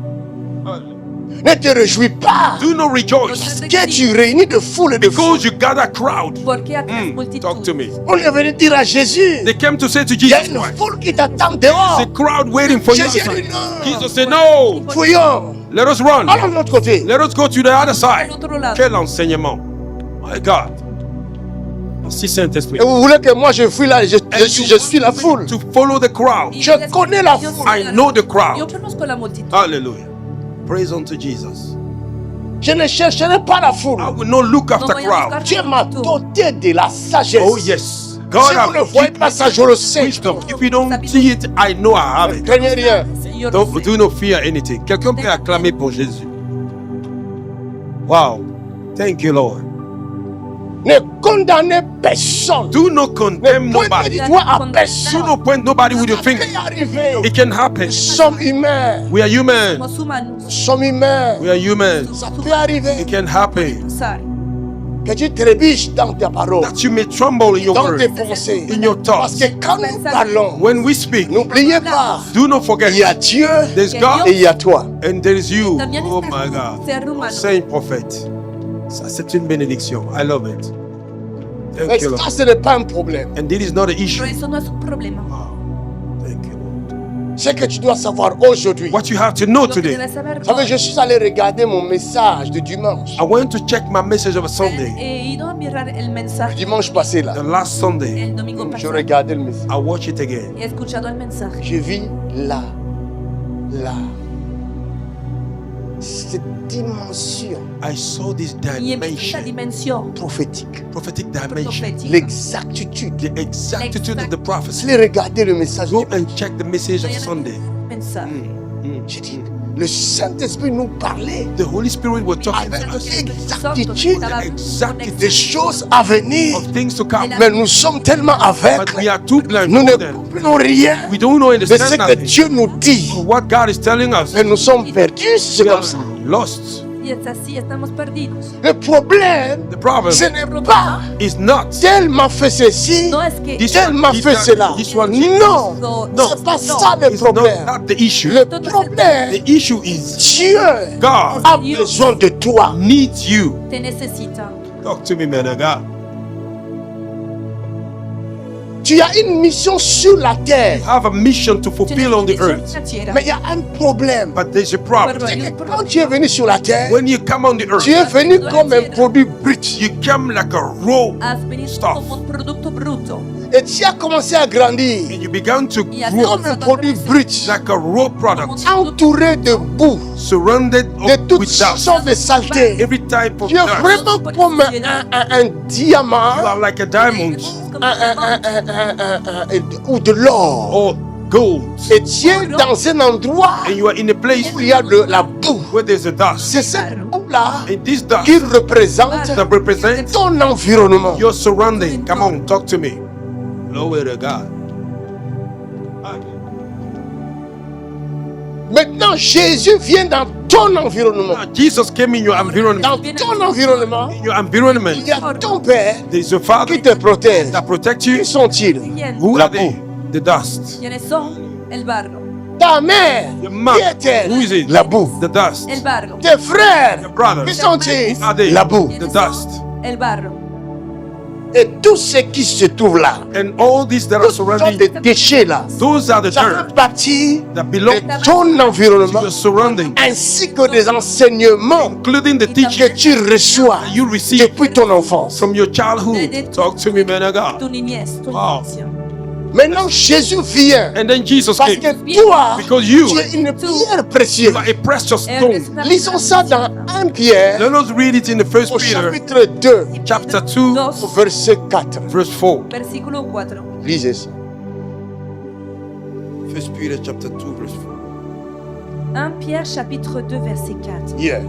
Ne te réjouis pas Do not rejoice que tu réunis de foule et de foule. because you gather crowd. Porque atraes Talk to me. On est venu dire à Jésus, They came to say to il y a Jesus une Christ, foule qui t'attend dehors. the crowd waiting for you Jésus outside. dit non. Jesus said, no, Fouillons. let us run. Allons de l'autre côté. Let us go to the other side. Al otro lado. Quel enseignement. My God. Merci Saint-Esprit. Et vous voulez que moi je fuis là, je suis la foule. To follow the crowd. Je connais la foule. I know the crowd. Yo conozco la multitud. Hallelujah. Praise unto Jesus. Je ne chercherai pas la foule. I will not look No after voy a crowd. buscar Dieu la m'a multitud. doté de la sagesse. Oh yes. God Si vous ne has voyez pas ça, je le sais. wisdom. If you don't see it, I know I have Ne it. craignez rien. Yo lo Don't, sé. do not fear anything. Quelqu'un peut acclamer pour Jésus. Wow. Thank you, Lord. Ne condamnez personne. Do not condemn Ne pointez nobody. du doigt à Do personne. not point nobody with your Ça peut finger. arriver. It can happen. Nous sommes humains. We are human. Somos humanos. Nous sommes humains. We are human. Ça peut arriver It can happen. Usar. que tu trébuches dans ta parole, That you may tremble in your dans tes word, pensées. in your Parce thoughts. que quand nous parlons, When we speak, n'oubliez pas, do not forget il y a Dieu there's et God il y a toi. and there is you. También Oh está my God. ser humano. Saint prophète. Ça, c'est une bénédiction. I love it. Mais Thank you, Lord. ça, ce n'est pas un problème. And this is not an issue. Pero eso no es un problema. Wow. Thank you, Lord. Ce que tu dois savoir aujourd'hui. What you have to know Lo que today. debes saber Vous savez, hoy. je suis allé regarder mon message de dimanche. I went to check my message of a Sunday. He ido a mirar el Le mensaje dimanche passé, là. The last Sunday, el domingo Je pasado. regardais le message. I watched it again. He escuchado el mensaje. Je vis là. Cette dimension I saw this Y en esta dimension, dimensión prophétique. prophetic dimension, profética. L'exactitude. the exactitude of the Je prophecy. l'ai regardé le message. Go and check the message of Sunday. Mensaje. J'ai dit, le Saint-Esprit nous parlait The Holy Spirit was talking avec to us exactitude exactitude des choses à venir. of things to come. Mais nous sommes tellement But aveugles. we are too blind. Nous ne to them. comprenons rien We don't know de ce understand que nothing. Dieu nous dit. What God is telling us. Et nous sommes perdus, c'est We comme are ça. lost. Y es así, estamos perdidos. Le problème, The problem ce n'est pas is not tel m'a fait ceci, No es que This tel one m'a did fait that, cela. this one did Non, No, c'est pas no, ça le It's not problème. that the issue. Le problème, The issue is Dieu God a besoin de toi. needs you. te necesita. Talk to me, man of God. Tu as une mission sur la terre. Have a mission to fulfill on the earth. Mais il y a un problème. But there's a problem. Pero hay un Quand problema. tu es venu sur la terre, When you come on the earth, tu es venu comme un produit brut. you come like a raw Has venido stuff. como un producto bruto. Et tu as commencé à grandir and you began to Y has grow comme un produit brut, like a raw product, entouré de boue, surrounded de up toutes with dust. sortes de saletés. Every type of Tu es dust. vraiment comme un diamant You are like a diamond ou de l'or. or gold. Et tu es dans un endroit And you are in a place où il y a de la boue. where there's a dust. C'est cette boue-là And this dust qui représente that represents ton environnement. your surrounding. Come on, talk to me. Glory to God. Maintenant, Jésus vient dans ton environnement. Now, Jesus came in your environment. Dans ton environnement, In your environment, il y a ton Père there's a Father qui te protège. that protects Qui you. sont-ils? ¿Quién? Who La are they? The dust. ¿Quiénes son? El barro. Ta mère, Your qui mother. est-elle? Who is it? La boue. The dust. El barro. Tes frères, Your brothers. qui sont-ils? Who are they? La boue. The dust. El barro. Et tout ce qui se trouve là, And all these that are tous les surrounding, déchets là, those are the ça dirt fait partie that belong de ton to environnement your surrounding, ainsi que des enseignements including the teaching que tu reçois that you receive depuis ton enfance. from your childhood. Talk to me, man of God. Tu niñez, tu Wow. infancia. Maintenant, Jésus vient And then Jesus parce came. que toi, Because you tu es une pierre précieuse. are a precious stone. Lisons ça dans 1 Pierre Let us read it in the First au Peter chapitre 2, chapter 2, au verset 4. verse 4. Versículo 4. Lisez ça. First Peter chapter 2, verse 4. 1 Pierre chapitre 2 verset 4. Yeah.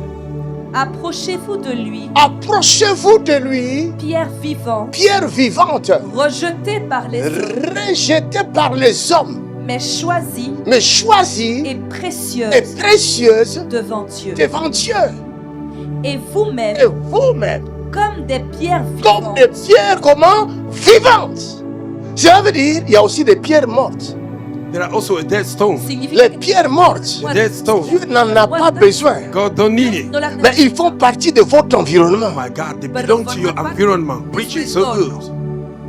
Approchez-vous de lui, Approchez-vous de lui, pierre vivante, pierre vivante, rejetée par les hommes, rejetée par les hommes, mais choisie mais choisie et précieuse et précieuse devant Dieu. devant Dieu. Et vous-même, Et vous-même, comme des pierres comme vivantes, des pierres comment vivantes. Cela veut dire il y a aussi des pierres mortes. There are also a dead stone. signifie Les pierres mortes, A dead stone. Dieu n'en a pas besoin. God don't need it. no la Mais ils font partie de votre environnement. Oh my God, they belong to your environment. Preaching so good.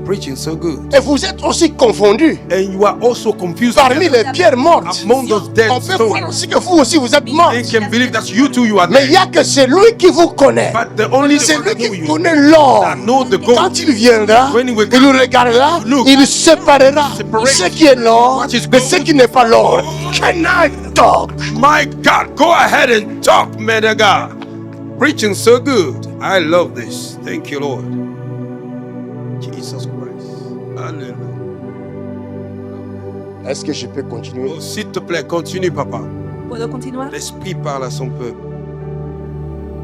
Preaching so good. Et vous êtes aussi confondus. And you are also confused. Parmi together. les pierres mortes, Among those dead on peut voir stones. aussi que vous aussi vous êtes morts. They can believe that you too you are Mais il dead. n'y a que celui qui vous connaît. But the only C'est one lui that know qui you, connaît l'or. that know the gold. Quand il viendra, When he will il nous regardera, look, il séparera separate ce qui est l'or what is de gold. ce qui n'est pas l'or. Can I talk? My God, go ahead and talk, man of God. Preaching so good. I love this. Thank you, Lord. Jesus Christ. Hallelujah. Est-ce que je peux continuer? Oh, s'il te plaît, continue, papa. ¿Puedo continuar? L'Esprit parle à son peuple.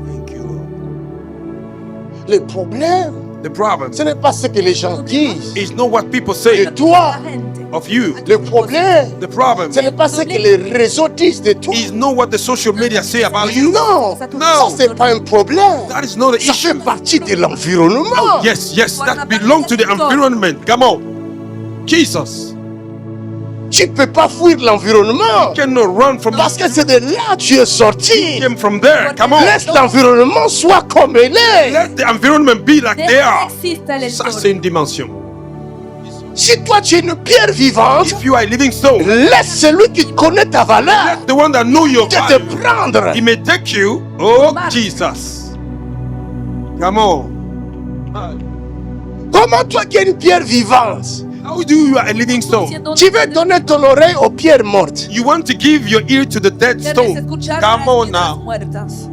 Thank you, Lord. Le problème, The problem ce n'est pas ce que les gens disent is not what people de say toi. La gente. of you. Le problème, The problem ce n'est pas ce que les réseaux disent de toi. is not what the social media say about you. Non, ça c'est pas un problème. That is not the Ça fait issue. partie de l'environnement. Yes, yes, that belongs to the environment. Come on. Jesus. Tu ne peux pas fuir l'environnement. You cannot run from Parce that. que c'est de là que tu es sorti. You came from there. Come on. Laisse l'environnement soit comme il est. Let the environment be like they are. Exista el Ça, entorno. c'est une dimension. Si toi tu es une pierre vivante, If you are a living stone, laisse celui qui connaît ta valeur let the one that know your de te value, prendre. he may take you. Oh, Jesus. Come on. Comment toi qui es une pierre vivante, How do you are a living stone? tu veux donner ton oreille aux pierres mortes? You want to give your ear to the dead Quieres stone. escuchar Come las on piedras now. muertas.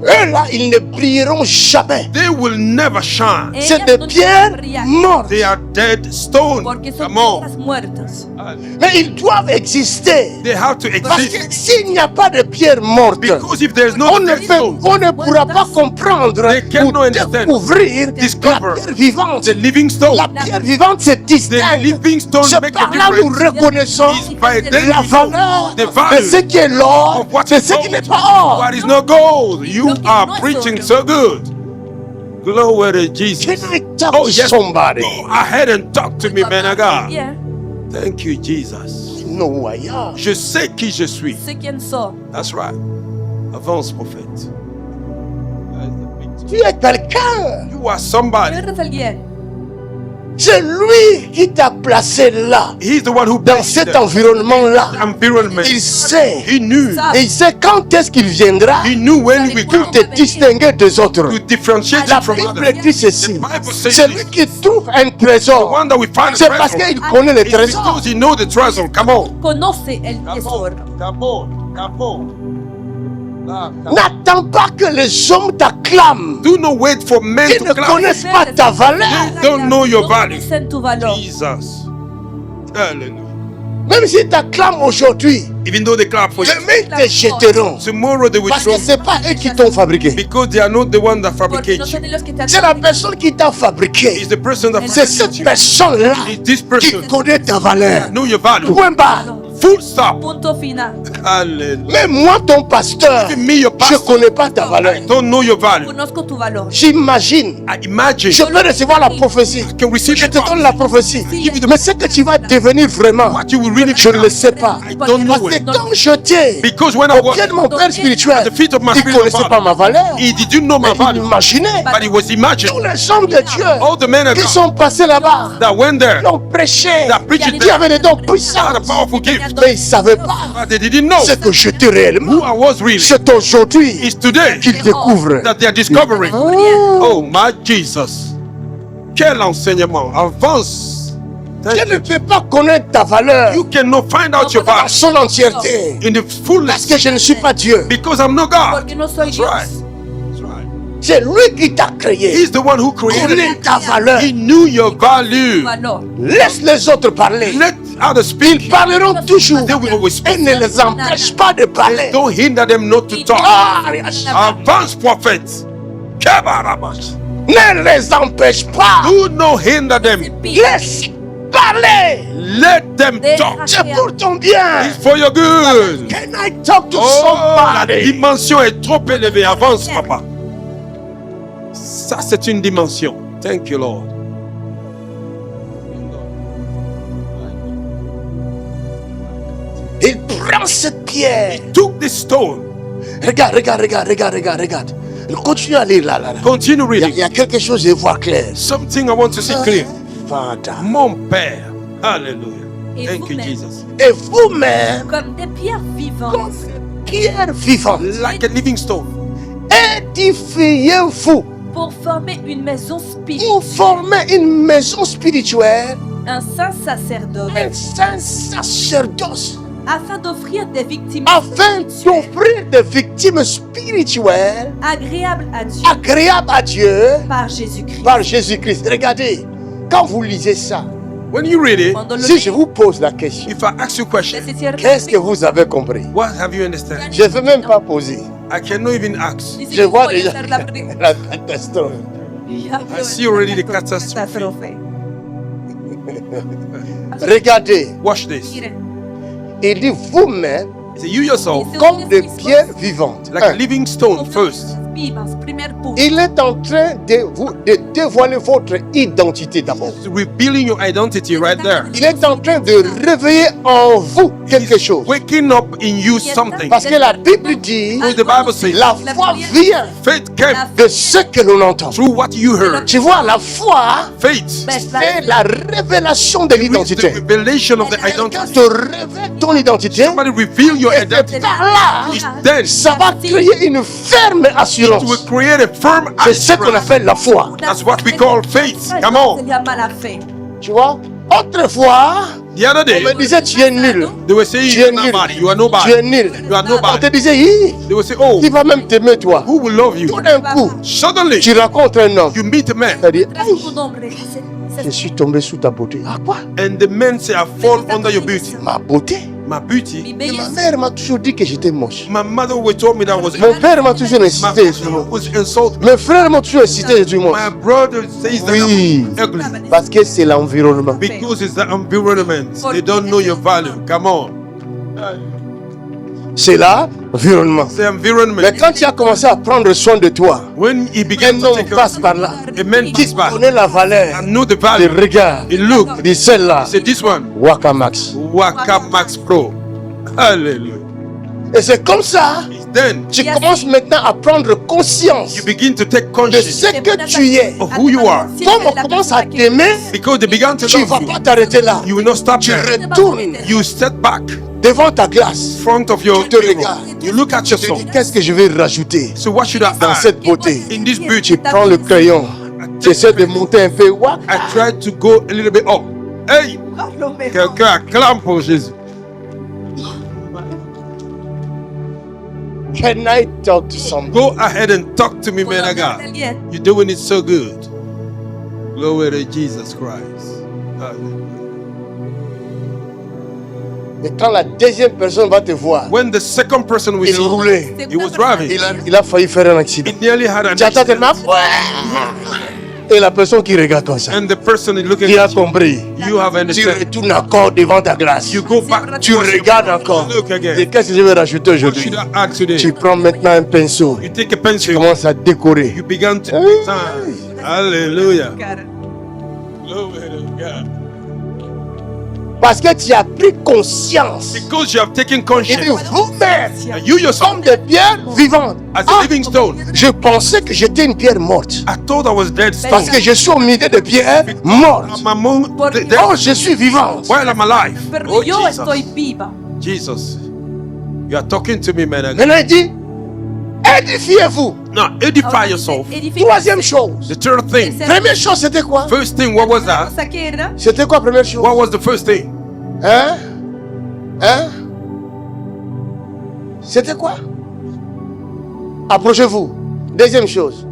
Eux là, ils ne brilleront jamais. They will never shine. C'est Ellas des no pierres brillan mortes. They are dead stone. porque son Come on. piedras muertas. Mais ils doivent exister. They have to Parce exist. que s'il n'y a pas de pierres mortes, Because if there is no on ne, dead stone, on ne pourra pas comprendre They cannot ou understand. découvrir la Discover pierre vivante. the living stone. La pierre vivante se The distingue. living stone C'est make a par là nous difference. reconnaissons Is by then la you know valeur the de value ce qui est l'or, of what de is ce qui n'est gold. pas or. What is no gold? You Lo que are no es preaching oro. so good. Glory to Jesus. Can I talk Oh, to yes. somebody? Go ahead and talk to me, man of God. Yeah. Thank you, Jesus. No way. Je sais qui je suis. Sé quién soy. That's right. Avance, prophète. Tu es quelqu'un. You are somebody. Eres alguien. C'est lui qui t'a placé là, He's the one who dans placed cet the environnement-là. environment. Il sait. He knew. Et il sait quand est-ce qu'il viendra He knew when we pour come te distinguer des autres. to differentiate La you from Bible others. dit ceci. The Bible says Celui this. qui trouve un The trésor, one that we find c'est the parce treasure. qu'il connaît le It's trésor. because he know the treasure. Come on. Conoce el tesoro. Come on. Come on. N'attends pas que les hommes t'acclament. Do not wait for men Ils to ne clap. connaissent pas ta valeur. They don't know your No value. conocen tu valor. Jesus. Hallelujah. Même s'ils t'acclament aujourd'hui, Even though they clap for you, demain ils te jetteront. tomorrow they will Parce throw que ce n'est pas eux qui t'ont fabriqué. because they are not the one that Porque fabricate no you. son ellos que te C'est la personne qui t'a fabriqué. It's the person that C'est fabricates cette you. personne-là It's this qui person connaît ta valeur. that know your value. Point barre. Full stop. Punto final. Hallelujah. Mais moi, ton pasteur, Even me, your je ne pastor, connais pas ta valeur. I don't know your value. Conozco tu valor. J'imagine. I imagine Je peux recevoir la prophétie. I can receive Je the te donne la prophétie. Give you the- Mais ce que tu vas devenir vraiment, what you will really je ne le sais pas. I don't know Parce que it. quand j'étais Because when I au pied was de mon père spirituel, at the feet of my il ne spiritual connaissait pas father, ma valeur. he didn't know my Mais il value, imaginait. but he was Tous imagining. les hommes de Dieu All the men of qui God sont passés là-bas, that went there, qui ont prêché, that preached qui there, avaient des dons had puissants, a powerful gift, mais ils ne savaient pas but they didn't know ce que j'étais who réellement. I was really. C'est aujourd'hui It's today qu'ils découvrent. that they are discovering. Oh my Jesus. Quel enseignement. Avance. Je ne peux pas connaître ta valeur You cannot find out your dans value son entièreté in the parce fullness que je ne suis pas Dieu. because I'm not God. Porque no soy That's Dios. right. That's right. C'est lui qui t'a créé. He's the one who created Connais it. ta valeur. He knew your value. Valor. Laisse les autres parler. Let others speak. Ils parleront toujours They will always et speak. ne les empêche pas de parler. Don't hinder them not to talk. Ah, Advance prophet. Kabarabash. ne les empêche pas. Do not hinder them. Laisse parler. Let them talk. C'est pour ton bien. It's for your good. Can I talk to Oh, la somebody? dimension est trop élevée. Avance, papa. Ça, c'est une dimension. Thank you, Lord. Il prend cette pierre. Took this stone. Regarde, regarde, regarde, regarde, regarde, regarde. Il continue à lire là. Continue Il y reading. a quelque chose, je vois clair. Something I want to see clear. Father. Mon Père. Hallelujah. Et Thank you, vous-même. Jesus. Et vous-même, Comme des pierres vivantes. comme pierre vivante, Like a living stone. édifiez-vous Pour former une maison pour spirituelle. former une maison spirituelle, Un saint sacerdoce. un saint sacerdoce, Afin d'offrir des victimes afin spirituelles d'offrir des victimes spirituelles agréables à Dieu agréables à Dieu par Jésus-Christ. par Jésus-Christ. Regardez, quand vous lisez ça, When you read it, Cuando lo si lees, je vous pose la question, if I ask you a question, qu'est-ce que vous avez compris? what have you understand? Je ne veux même pas poser. I cannot even ask. Je vois Voy a déjà hacer la pregunta. la catastrophe. I see already the catastrophe. Regardez, Watch this. Miren, il dit vous-même Say you yourself, comme des pierres vivantes. like a Un, living stone first. vivas, primer punto. il est en train de dévoiler votre identité d'abord. It's revealing your identity right there. Il est en train de réveiller en vous quelque He's chose. waking up in you something. Parce que la Bible dit, Because the Bible says, la foi vient faith came de ce que l'on entend. through what you heard. Tu vois, la foi, Faith c'est la révélation de is the l'identité. revelation of the Quelqu'un identity. te révèle ton identité, Somebody reveal your et identity. par là, It's then ça va créer une ferme it will assurance. create a firm C'est ce qu'on assurance. appelle la foi. That's what we call faith. Come on. Se llama la fe. Tu vois, autrefois, The other on day, me disait tu es nul. they were saying Tu you es are nul. nobody. You are Tu es nobody. nul. You are On te nobody. disait, hi, They will say, oh, il va même t'aimer toi. who will love you? Tout d'un coup, Suddenly, tu rencontres un homme. you meet a man, Tu dit, Tras Aïe, tu nombre. je suis tombé sous ta beauté. Ah quoi? and the man say, I fall under your beauty. Ma beauté? My beauty. Mi Et ma belleza. mère m'a toujours dit que j'étais moche. My mother always told me that was Mon père m'a toujours my incité. father was insulted. Mes frères m'ont toujours incité, je suis moche. My brother says that Oui. I'm ugly Parce que c'est l'environnement. because it's the environment. They don't know your value. Come on. C'est l'environnement. It's the environment. Mais quand tu as commencé à prendre soin de toi, When he un began to homme take passe par là, a man qui pass by connaît la valeur, and know the il value. regarde, He look. il dit celle-là, Say this one. Wakamax. Waka Max Pro. Hallelujah. Et c'est comme ça, It's then tu commences maintenant à prendre conscience you begin to take de conscience ce que tu es. of who you are. Comme on commence à t'aimer, Because they began to tu ne vas love pas you. t'arrêter là. You will not stop Tu there. retournes You step back devant ta glace. in front of your Tu te mirror. regardes. You look at Tu te yourself. dis, qu'est-ce que je vais rajouter So what should I dans add cette beauté? in this Tu beauty? prends le crayon, tu essaies de monter un peu. What? I tried to go a little bit up. Hey, quelqu'un acclame pour Jésus. Can I talk to somebody? Go ahead and talk to me, man of God. You're doing it so good. Glory to Jesus Christ. Hallelujah. Et quand la deuxième personne va te voir, When the second person will il see, roulait. he was driving. Il a failli faire un accident. He nearly had an Tu attends accident. tellement. Et la personne qui regarde comme ça, And the person is looking qui a at you. compris, You have tu understood. retournes encore devant ta glace. You go back. Tu regardes encore. Look Et again. qu'est-ce que je vais rajouter What aujourd'hui? should I add today? Tu prends maintenant un pinceau. You take a Tu pencil. commences à décorer. You began to Hey. design. Hallelujah. Cara. Glory to God. Parce que tu as pris conscience. Because you have taken Et conscience. vous-même, And you yourself, comme des pierres vivantes. as Ah, a living stone. je pensais que j'étais une pierre morte. I thought I was dead. Parce que je suis au milieu de pierres mortes. I'm among the dead. Oh, je suis vivante. While I'm alive. Pero Oh, yo Jesus. estoy viva. Jesus. You are talking to me, man. Maintenant, il dit, édifiez-vous. Now, edify yourself. Troisième chose. The third thing. Première chose, c'était quoi? First thing, what was that? Cosa que era? C'était quoi, première chose? What was the first thing? Hein? Hein? C'était quoi? Approchez-vous. Deuxième chose.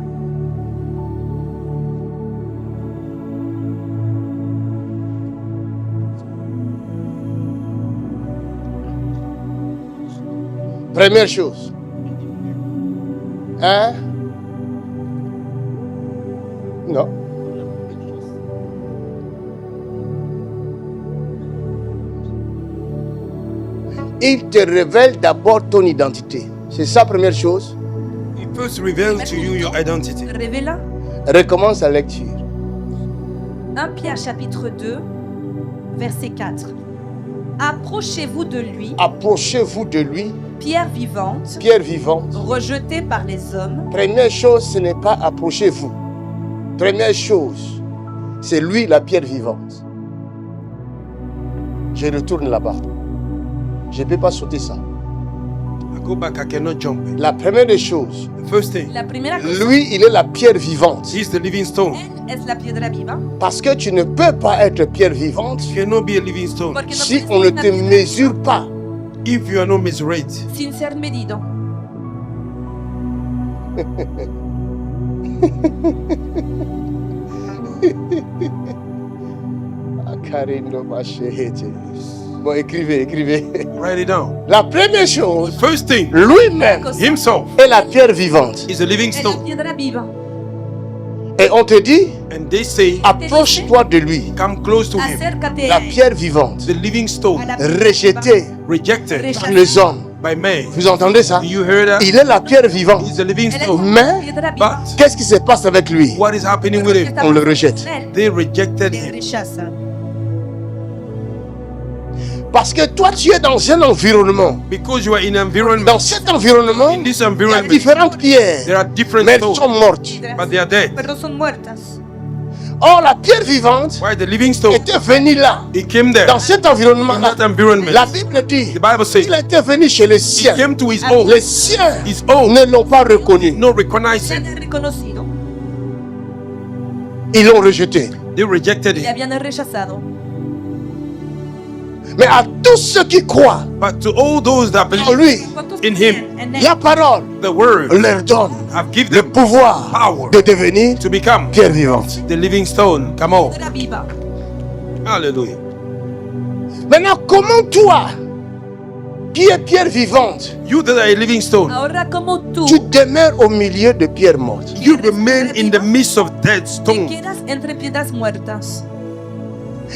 Première chose. Hein? Non. Il te révèle d'abord ton identité. C'est ça, première chose. He first revealed to you your identity. Révéla. Recommence la lecture. 1 Pierre chapitre 2, verset 4. Approchez-vous de lui, Approchez-vous de lui, pierre vivante, pierre vivante. rejetée par les hommes, Première chose, ce n'est pas approchez-vous. Première chose, c'est lui la pierre vivante. Je retourne là-bas. Je ne peux pas sauter ça. I go back, I cannot jump. La première des choses, The first thing, la primera cosa, lui, il est la pierre vivante. he's the living stone. él es la piedra viva, Parce que tu ne peux pas être pierre vivante You cannot be a living stone porque no si puedes on ne ser una te piedra mesure viva pas. if you are not measured. sin ser medido. Bon, écrivez, écrivez. Write it down. La première chose, First thing, lui-même himself est la pierre vivante. is a living Es la stone. piedra viva. Et on te dit, And they say, approche-toi de lui, come close to him. Acércate la a él, pierre vivante, The living stone, a la piedra rejetée viva. rejected par les hommes. by man. Vous entendez ça? Do you hear that? Il est la pierre vivante. He's a living Él es stone. la Mais, piedra viva. But qu'est-ce qui se passe avec lui? what is happening with him? On le rejette. They rejected Le him rechazan. Parce que toi, tu es dans un environnement. because you are in an environment. Dans cet environnement, In this il y a environment, différentes pierres, there are different mais elles sont stones, mortes. but they are dead. Pero son muertas. Or, la pierre vivante Why the living stone? était venue là, He came there dans cet in environnement-là. that environment. La Bible dit, The Bible says il était venu chez les he siens. came to his own. Les siens His own ne l'ont pas reconnu. no recognize Le him. habían reconocido, Ils l'ont rejeté. They rejected le him. habían rechazado. Mais à tous ceux qui croient But to all those that en believe lui, ¿Cuántos In creen him. en él? la parole the word, leur donne I've given le them pouvoir power de devenir to become pierre vivante. the living stone. Come on. Piedra viva. Hallelujah. Maintenant, comment toi, qui es pierre vivante, You that are a living stone, Ahora como tú tu demeures au milieu de pierres mortes? you remain in the midst of dead te stones. quedas entre piedras muertas.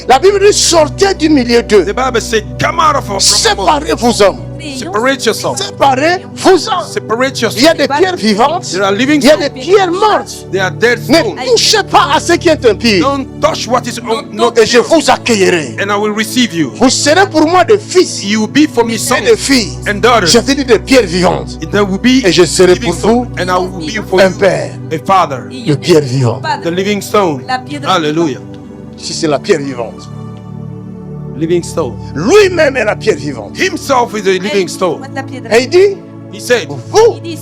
La Bible dit sortez du milieu d'eux. The Bible says, come out of us. Séparez-vous-en. Entre ellos, Separate yourself. Séparez-vous-en. Separate Il y a yourself. des pierres vivantes. There are living Il y a des stones. pierres mortes. They are dead Ne stones. touchez pas à ce qui est impie. Don't touch what is not Et je pure, vous accueillerai. and I will receive you. Vous serez pour moi des fils You will be for me et sons des filles. and daughters. Je te dis des pierres vivantes. There will be Et je serai living pour stone, vous and I will be for un you père a father. y de yo pierres te- vivantes. Padre, The living stone. La piedra Hallelujah. Si c'est la pierre vivante. Living stone. Lui-même est la pierre vivante. Himself is a living él stone. es la piedra. Et il dit, He said, vous, Y dice,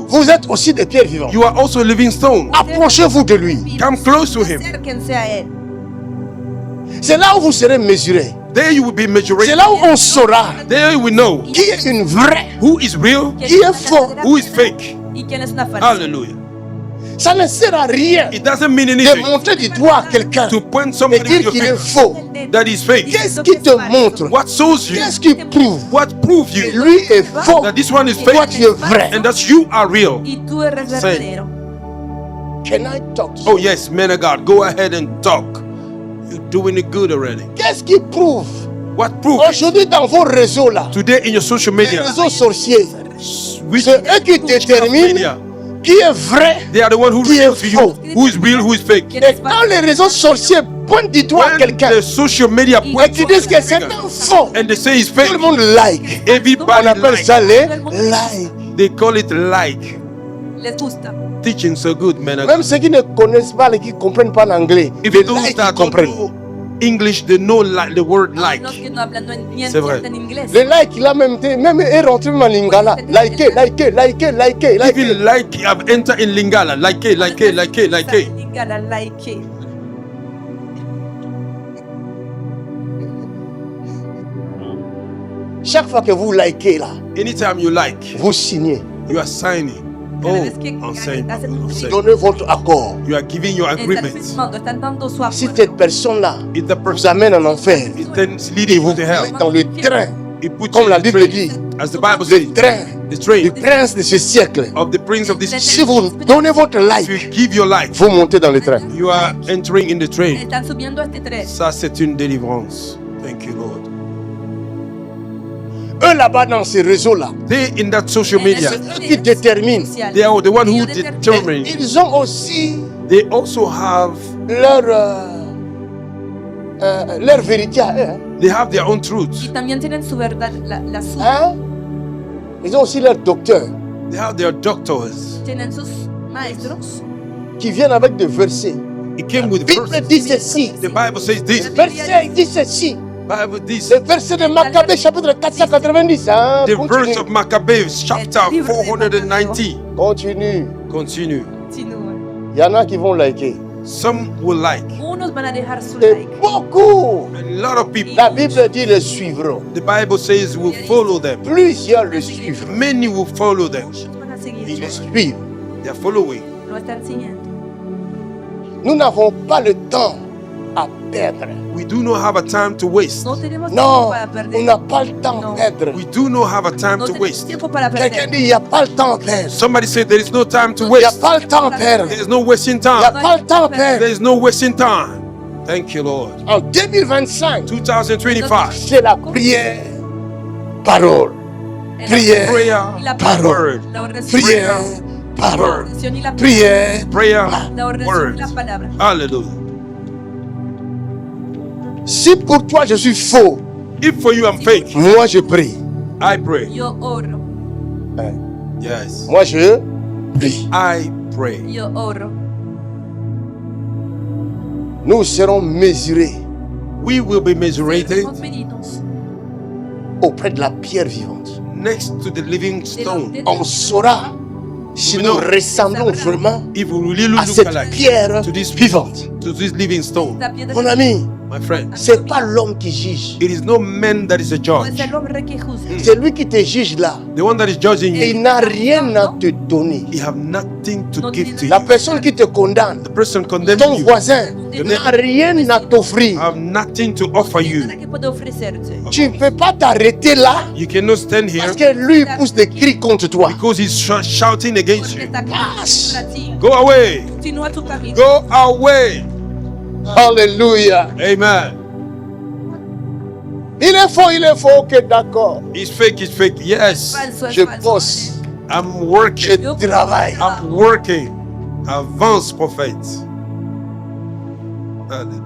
vous êtes aussi des pierres vivantes. you are also a living stone. Approchez-vous de lui. Come close to him. Acérquense a él. C'est là où vous serez mesurés. There you will be C'est measured. là où on saura There you will know qui est une vraie. who is real, ¿Quién Qui es est una faux? verdadera who is piedra fake. y quién es una falsa. Hallelujah. Ça ne sert à rien It doesn't mean de anything montrer du doigt à quelqu'un to point et somebody with dire your qu'il est finger faux. that is fake. Qu'est-ce qui te montre? What shows you? Qu'est-ce qui prouve What proves que you lui est faux? that this one is Toi, fake tu es vrai. and that you are real? Y tú eres verdadero. Can I talk to you? Oh, yes, man of God, go ahead and talk. You're doing it good already. Qu'est-ce qui prouve? What proof? Aujourd'hui, dans vos réseaux là, Today in your social les media, réseaux sorciers, which c'est eux qui déterminent media, qui est vrai. they are the one who Qui est reveal to you faux. who is real, who is fake. Et quand les réseaux sorciers pointent du doigt à When quelqu'un the social media et point qu'ils disent que c'est un faux, and they say it's tout le fake, monde like. On everybody appelle like. ça les like. They call it like. Les gusta. Teaching so good, man. Même ceux qui ne connaissent pas et qui ne comprennent pas l'anglais, If les you don't like, ils start to comprennent. know English, they know like the word like. Los que no hablan ni C'est vrai. entienden inglés. Le like, il a même est rentré même en lingala. Liker. Even like have entered in Lingala, like. Lingala, like. Chaque fois que vous likez là, Anytime you like, vous signez. you are signing. Cada Oh, vez que I'm saying. hacen un clic, Donnez votre accord. You are giving your están agreement. firmando, están dando su Si acuerdo. cette personne-là If the vous person amène en enfer, is then et leading vous you to hell, met dans le train, it puts comme you la in the Bible train. dit, As the Bible le says, train the du train prince de ce siècle. of the prince of this. Si vous donnez votre If like, you give your life, vous montez dans le train. you are entering in the train. Están subiendo a este tren. Ça, c'est une délivrance. Thank you, Lord. Eux là-bas dans ces réseaux-là, They in that social media, c'est eux qui déterminent. they are the one who Et determine. ils ont aussi They also have leur vérité à eux. Hein. they have their own truth. Y también tienen su verdad, la suya. Hein? Ils ont aussi leur docteur They have their doctors. Tienen sus maestros. qui viennent avec des versets. It came with Bible verses. dit ceci. The Bible says this. Verset dit ceci. Bible this. Le verset de Maccabée chapitre 490. Hein? The Continue. verse of Maccabees, chapter 490. Continue. Continue. Il y en a qui vont liker. Some will like. Unos van a dejar su Et like. beaucoup, A lot of people. la Bible dit, les suivront. The Bible says will follow them. Plusieurs le suivront. Many will follow them. Muchos van a Ils seguir. le suivent. They are following. Lo están siguiendo. Nous n'avons pas le temps à perdre. We do not have a time to waste. No tenemos tiempo Non, para on perder. n'a pas le temps Non. à perdre. We do not have a time No to tenemos waste. tiempo para Quelqu'un perder. dit, il n'y a pas le temps à perdre. Somebody said there is no time to Il n'y a waste. pas le temps à perdre. There is no wasting Il n'y a time. pas le temps à perdre. There is no wasting time. Thank you, Lord. En 2025, 2025. c'est la prière, parole. Prière, Prayer, Y la parole. word. La oración. Prière, La parole. oración y la Prière. Prayer, La oración y word. la palabra. Hallelujah. Si pour toi je suis faux, If for you I'm fake, moi je prie. I pray. Yo oro. Yes. Moi je prie. I pray. Yo oro. Nous serons mesurés We will be mesurated Seremos medidos auprès de la pierre vivante. next to the living stone. On saura si nous ressemblons vraiment If we really à look cette alike pierre to this vivante. to this living stone, esta piedra. Mon ami, my friend, c'est pas l'homme qui juge. it is no man that is a No es judge. el hombre que juzga. C'est lui qui te juge là. The one that is judging Et you, il n'a rien à te donner. he have nothing to give to La you. personne qui te condamne, The person ton condemning you voisin, n'a rien à t'offrir. have nothing to offer you. Nada que puede ofrecerte. Tu ne peux pas t'arrêter là You cannot stand here parce que lui pousse des cris contre toi. because he's shouting against Porque you. está contra ti. Go away. Continúa tu camino. Go away. Alléluia. Amen. Il est faux, ok, d'accord. It's fake, yes. Falso es Je falso. bosse, I'm je working. travaille. I'm working. Avance, prophète. Hallelujah.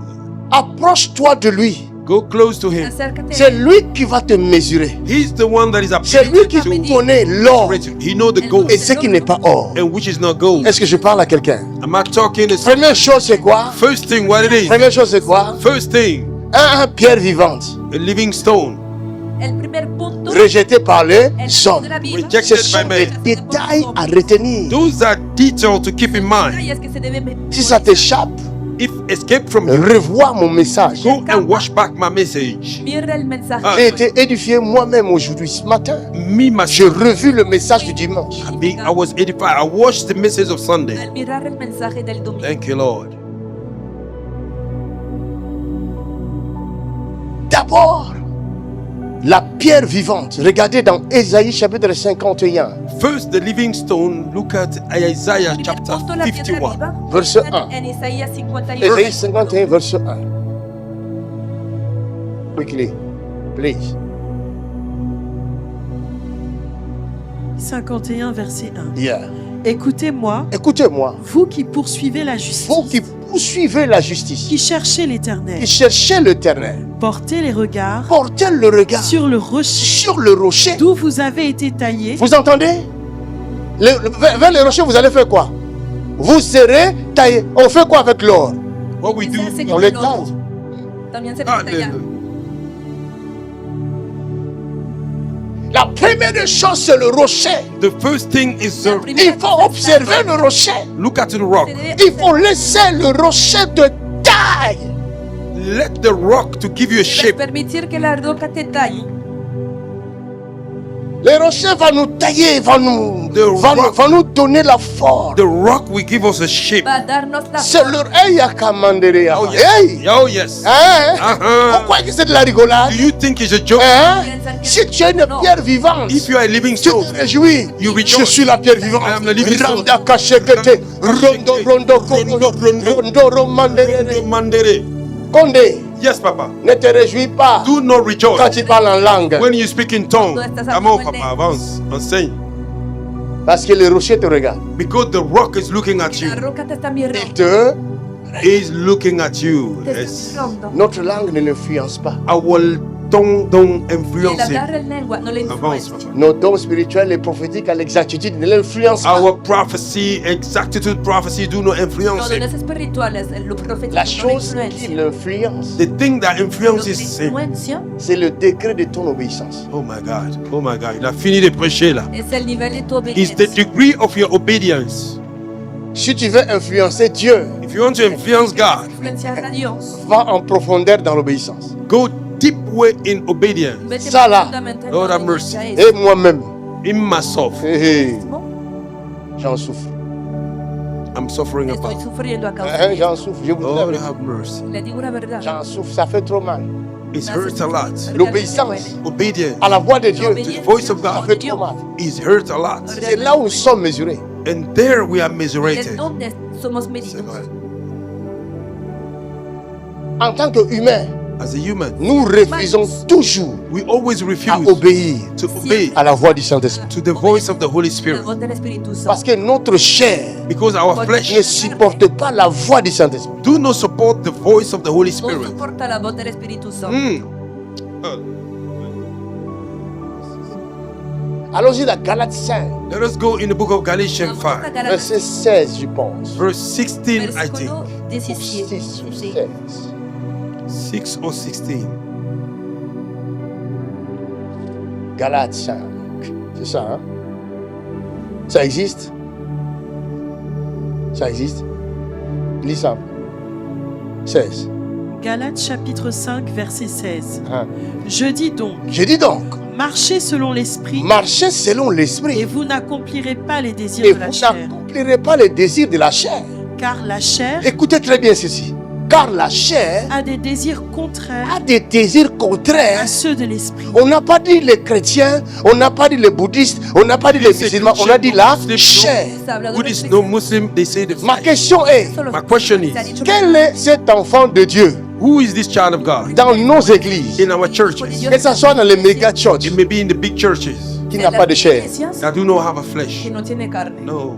Approche-toi de lui. Go close to him. Acércate. C'est lui qui va te mesurer. He's the one that is C'est lui qui ability to connaît l'or rate you. He know the gold et ce qui n'est pas or. and which is not gold. Est-ce que je parle à quelqu'un? Am I talking the Première chose, c'est quoi? first thing? What it is? Première chose, c'est quoi? First thing, Un pierre vivante, a living stone, El primer punto. rejetée par les El hommes. de la Biblia. rejected Ce sont by des men. détails à retenir. Those are details to keep in mind. Detalles que se deben Si ça t'échappe, If escape from you, revois mon message. go and watch back my message. Mira el mensaje. Ah. J'ai été édifié moi-même aujourd'hui, ce matin. Me, J'ai myself, revu le message du dimanche. I was edified. I watched the message of Sunday. Al mirar el mensaje del domingo. Thank you, Lord. D'abord, La pierre vivante. Regardez dans Ésaïe chapitre 51, First, the living stone. Look at Isaiah chapter Posto la pietra 51. viva. verset 1. En Isaías 51. Ésaïe 51, verset 1. Quickly, please. 51, verset 1. Yeah. Écoutez-moi, Écoutez-moi, vous qui poursuivez la justice, vous qui poursuivez la justice, qui cherchez l'Éternel, qui cherchez l'Éternel, portez les regards portez le regard sur le rocher sur le rocher. d'où vous avez été taillés. Vous entendez? Vers le rocher, vous allez faire quoi? Vous serez taillé. On fait quoi avec l'or? What we do? On le taille. También se Ah, detalla. La première chose, c'est le rocher. the first thing is La the. primera Il faut cosa es observer le rocher. Look at the rock. se debe Il faut laisser le rocher te taille. Let the rock to give you a debes shape. permitir que la roca te talle. Le rocher va nous tailler, va nous donner la force. The rock will give us a shape. Va a darnos la C'est le hey, Yakamanderea. Oh yes. Hey. Oh yes. Hein? Uh-huh. Pourquoi que c'est de la rigolade? Do you think it's a joke? Hein? Piensan que- Si tu es une No. pierre vivante, If you are a living tu stone, te réjouis. You Je rejoice. suis la pierre vivante. I am the living stone. Randa kashekete. Rondo, rondo, rondo, romandere. Mandere. Condé, Yes, Papa. ne te réjouis pas Do not rejoice quand tu parles en langue. when you speak in tongue. Cuando estás Come on, hablando en Papa. Avance. Enseigne. Parce que le rocher te regarde. Because the rock is looking at la you. roca te está mirando. Il te... Is looking at you. Te está Yes. mirando. Notre langue ne l'influence pas. Our tongue don't Y el influence hablar it. en lengua no le Avance, influencia. Papa. Nos dons spirituels et prophétiques à l'exactitude ne l'influencent pas. Our prophecy, exactitude prophecy do not influence Los it. dones espirituales, lo profético La no le chose qui influencia. l'influence, The thing that Lo que influences le him. influencia c'est le degré de ton obéissance. Oh my God. Oh my God. Il a fini de prêcher là. es el nivel de tu It's the obediencia. degree of your obedience. Si tu veux influencer Dieu, If you want to influence God, Influenciar a Dios. va en profondeur dans l'obéissance. go deep way in obedience. Vete Ça, là. profundamente en Lord have obediencia mercy. a eso. Et moi-même, In myself, j'en souffre. I'm suffering Estoy about. sufriendo a causa de J'en esto. souffre, je vous dis la Lord vérité. have mercy. Le digo la verdad. J'en souffre, ça fait trop mal. It hurts a lot. L'obéissance Obedience à la voix de Dieu, to the voice of ça God fait trop mal. is hurt a lot. C'est là où nous sommes mesurés. And there we are Es mesurated. donde somos medidos. En tant qu'humains, As a human, nous refusons toujours we always à refuse obéir to obey à la voix du Saint-Esprit. to the voice of the Holy La Spirit. voz del Espíritu Santo. Parce que notre chair Because our ne flesh supporte pas la voix du Saint-Esprit. do not support the voice of the Holy No Spirit. soporta la voz del Espíritu Santo. Mm. Allons-y dans Galates 5, Let us go in the book of Galatians Vamos a 5, Gálatas, verset 16, je pense. verse 16, I think. versículo 17. 6 ou Sí. 16. 6 or 16. Galates 5. C'est ça, hein? Ça existe? Ça existe? Lis ça. 16. Galates chapitre 5, verset 16. Hein. Je dis donc, Je dis donc, marchez selon l'esprit marchez selon et l'esprit vous n'accomplirez pas les désirs et de la vous chair. n'accomplirez pas les désirs de la chair. Car la chair Écoutez très bien ceci. Car la chair a des désirs contraires a des désirs à contraires. ceux de l'esprit. On n'a pas dit les chrétiens, on n'a pas dit les bouddhistes, on n'a pas dit les musulmans, on a dit la chair. Se habla de Buddhist, una no Muslim, they say the Ma flesh. question est, Solo My question se ha is, dicho quel est cet enfant de Dieu who is this child of God dans nos églises, in our churches? que ce soit dans les méga churches, It may be in the big churches qui en n'a las pas de chair? iglesias that do not have a flesh. que no tiene carne. No.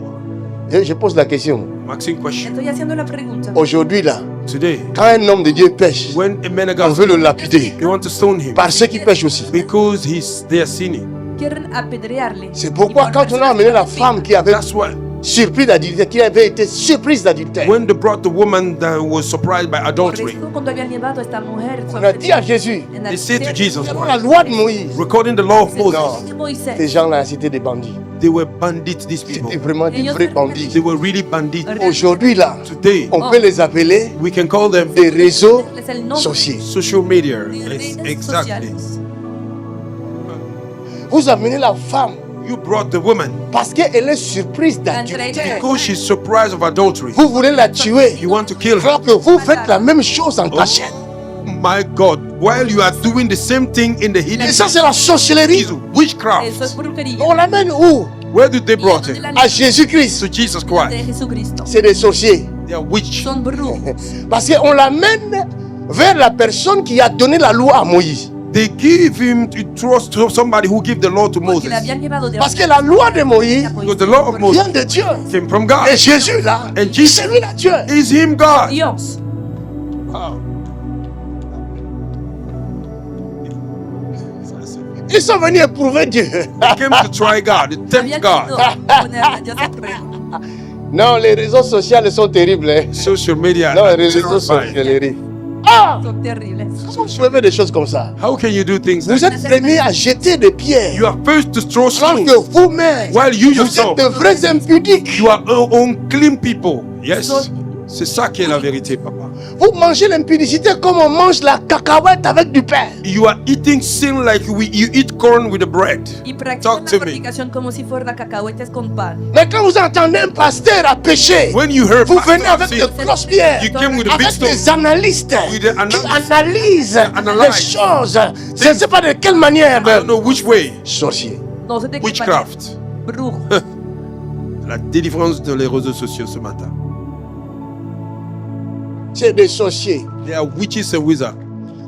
Je pose la question. Maxine question. Estoy haciendo la pregunta. Aujourd'hui là, Today, quand un homme de Dieu pêche, when a man of on veut God, le lapider they want to stone him par ceux qui pêchent aussi. because they are sinning. Quieren apedrearle. C'est Y pourquoi por quand on a personas amené la que femme qui avait That's why surpris d'adultère, qui avait été surprise d'adultère, when they brought the woman that was surprised by Por adultery, eso cuando habían llevado a esta mujer on a dit à Jésus, they said to Jesus, selon la loi de Moïse, recording the law of Moses, ces gens-là c'était des bandits. they were bandits, these people. C'était vraiment des vrais bandits. They were really bandits. Aujourd'hui là, Today, on peut les appeler we can call them des réseaux Es el nombre sorciers. social media. de Yes, redes exactly. sociales. Vous amenez la femme You brought the woman parce qu'elle est surprise d'adultère. because she's surprised of adultery. Vous voulez la tuer. You want to kill her. Alors que vous faites la même chose en cachette. my God, while you are doing the same thing in the hidden Et ça, c'est la sorcellerie. is witchcraft. Eso es brujería. On l'amène où? Where did they brought it? À Jésus-Christ. To Jesus De Christ. Jesucristo. C'est des sorciers. They are witch. Son brujos. Parce qu'on l'amène vers la personne qui a donné la loi à Moïse. They give him to trust to somebody who gave the law to Porque Moses. le habían llevado de Parce que la loi de Moïse Because the law of Moses vient de Dieu. came from God. Et Jésus, là, And Jesus c'est lui la Dieu. is him God. Dios. Wow. Ils sont venus éprouver Dieu. They came to try God, to tempt Habían God. ido a poner a Dios a prueba. Non, les réseaux sociaux sont terribles. Hein. Social media. Non, are les réseaux terrifying. sociaux. Ah! Son terribles. Comment vous pouvez faire des choses comme ça? How can you do things like Vous êtes premiers à jeter des pierres. You are first to throw Alors stones que vous-même, while you vous yourself, êtes de vrais impudiques. you are unclean people. Yes. C'est ça qui est la vérité, papa. Vous mangez l'impudicité comme on mange la cacahuète avec du pain. You are eating sin like you eat corn with the bread. Y practican Talk la to me. fornicación como si fuera cacahuetes con pan. Mais quand vous entendez un pasteur à pécher, When you heard vous pastor venez avec sin, de grosses pierres, you came with a big avec stone. des analystes With the qui analysent Analyze. les choses. Je ne sais pas de quelle manière. I don't know which way. Sorcier. No sé de qué Witchcraft. manera. Brujo. La délivrance de les réseaux sociaux ce matin. C'est des sorciers. They are witches and wizards.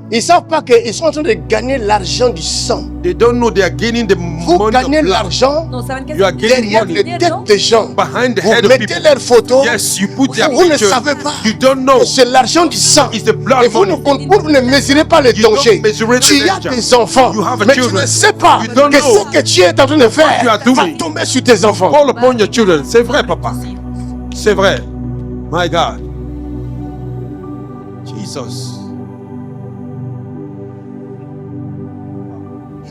Ils ne savent pas qu'ils sont en train de gagner l'argent du sang. They don't know they are gaining the Vous money gagnez of blood l'argent No saben que You are getting derrière money les têtes des gens. behind the Vous head of mettez people. leurs photos. Yes, you put their Vous ne picture. savez pas. You don't know. C'est l'argent du sang. It's the blood Et vous ne, money. vous ne mesurez pas le You don't danger. measure the Tu as danger. des enfants, You have a mais tu children. ne sais pas You don't que know ce que tu es en train de faire you are va doing. tomber sur tes enfants. Call upon your children. C'est vrai, papa. C'est vrai. My God. Jesus.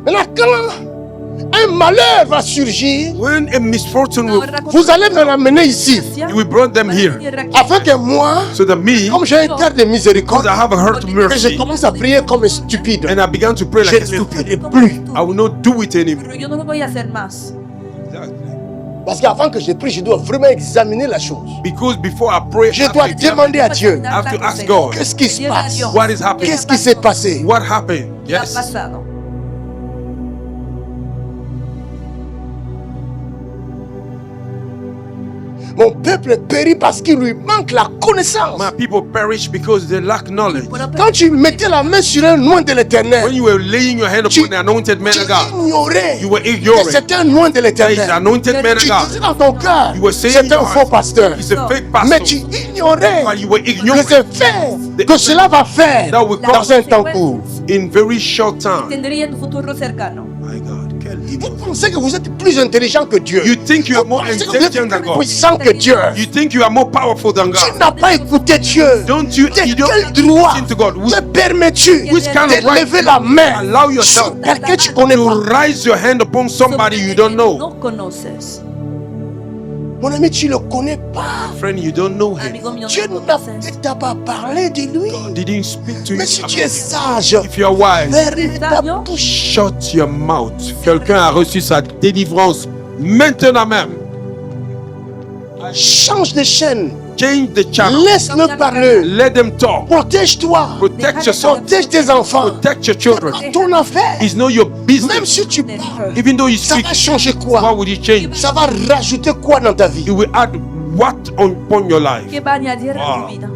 Maintenant, quand un malheur va surgir, When a misfortune will, vous allez me l'amener ici. you will bring them here. Afin que moi, So that me, comme j'ai un cœur de miséricorde, because I have a heart of que je mercy, commence à prier comme un stupide, and I began to pray je like ne a le stupid, ferai plus. I will not do it anymore. Pero yo no lo voy a hacer más. Parce qu'avant que je prie, je dois vraiment examiner la chose. Because before I pray, Je dois demander à Dieu, I have to ask God, qu'est-ce qui se passe? what is happening? Qu'est-ce qui s'est passé? What happened? ¿Qué ha Yes. pasado? Mon peuple périt parce qu'il lui manque la connaissance. My people perish because they lack knowledge. Quand tu mettais la main sur un noin de When l'éternel, you were laying your hand upon the anointed man tu of God, ignorais you were que ignoring c'est un noin de that is the l'éternel. anointed man of Tu disais God. dans ton cœur, You were saying c'est un in your faux heart, pasteur. He's a fake Mais pastor. tu ignorais But you were que ignoring c'est fait, que cela va faire that will dans cause un temps court. in very short time. Tendría tu futuro cercano. My God, quel Vous idiot. pensez que vous êtes plus intelligent que Dieu. You think you are Vous more pensez que vous êtes intelligent than plus God. puissant que Dieu. You think you are more powerful than Tu God. n'as pas écouté Dieu. Don't you? De You don't quel droit listen to God. te permets-tu Which kind of de right lever la main allow yourself sur quelqu'un que tu connais to pas? raise your hand upon somebody you don't know? No conoces. Mon ami, tu ne le connais pas. Friend, you don't know him. Amigo mío, Dieu no n'a conoces. peut-être pas parlé de lui. Didn't speak to you. Mais si tu about es him. sage, If you are wise, ferme ta Sabio. bouche. shut your mouth. Quelqu'un a reçu sa délivrance maintenant même. Change de chaîne. Change the channel. Laisse-le parler. Let them talk. Protège-toi. Protect yourself. Protège tes enfants. Protect your children. Ton affaire. It's not your Même business. si tu parles, Even though you ça speak, va changer what quoi? would it change? Ça va rajouter quoi dans ta vie? It will add what upon your life? ¿Qué va a añadir a Wow. tu vida?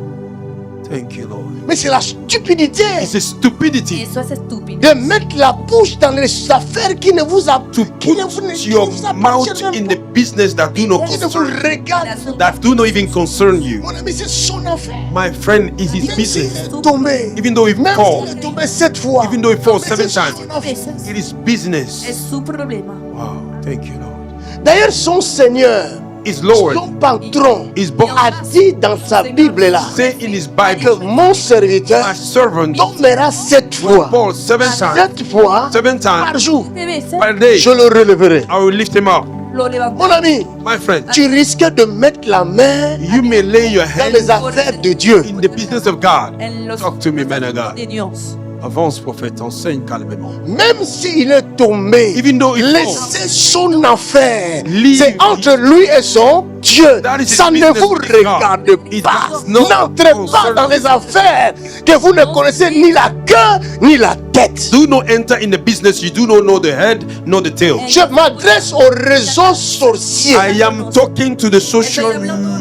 Thank you, Lord. Mais c'est la stupidité It's a stupidity Eso es estúpido. de mettre la bouche dans les affaires qui ne vous, to qui ne put vous, qui ne your vous mouth appartiennent in même the business that do not pas, qui ne vous concern, regarde. that do not even concern you. Mon ami, c'est son affaire. My friend, is his Même s'il business. est tombé, Even though he même falls, s'il est tombé 7 fois, even though he falls mais 7 c'est times, son affaire. Veces it is business. es su problema. Wow, thank you, Lord. D'ailleurs, son Seigneur, His Lord, son patron, his boss, a dit dans sa Bible là say in his que Bible, mon serviteur my servant tombera 7 will fois. fall 7 times. 7 fois 7 par times jour. De veces per day. Je le relèverai. I will lift him up. lo Mon levantamos. ami, My friend, tu risques de mettre la main you may lay your dans hand les affaires de Dieu. in the business of God. En los Talk to me, man of God. de Dios. Avance, prophète, enseigne calmement. Même s'il est tombé, Even though he falls, laissez son affaire. Leave C'est entre lui et son Dieu. That is his Ça ne business vous with God. regarde It pas. does not N'entrez pas concern dans you. les affaires que vous ne connaissez ni la queue ni la tête. Do not enter in the business you do not know the head nor the tail. Je m'adresse aux réseaux sorciers. I am talking to the social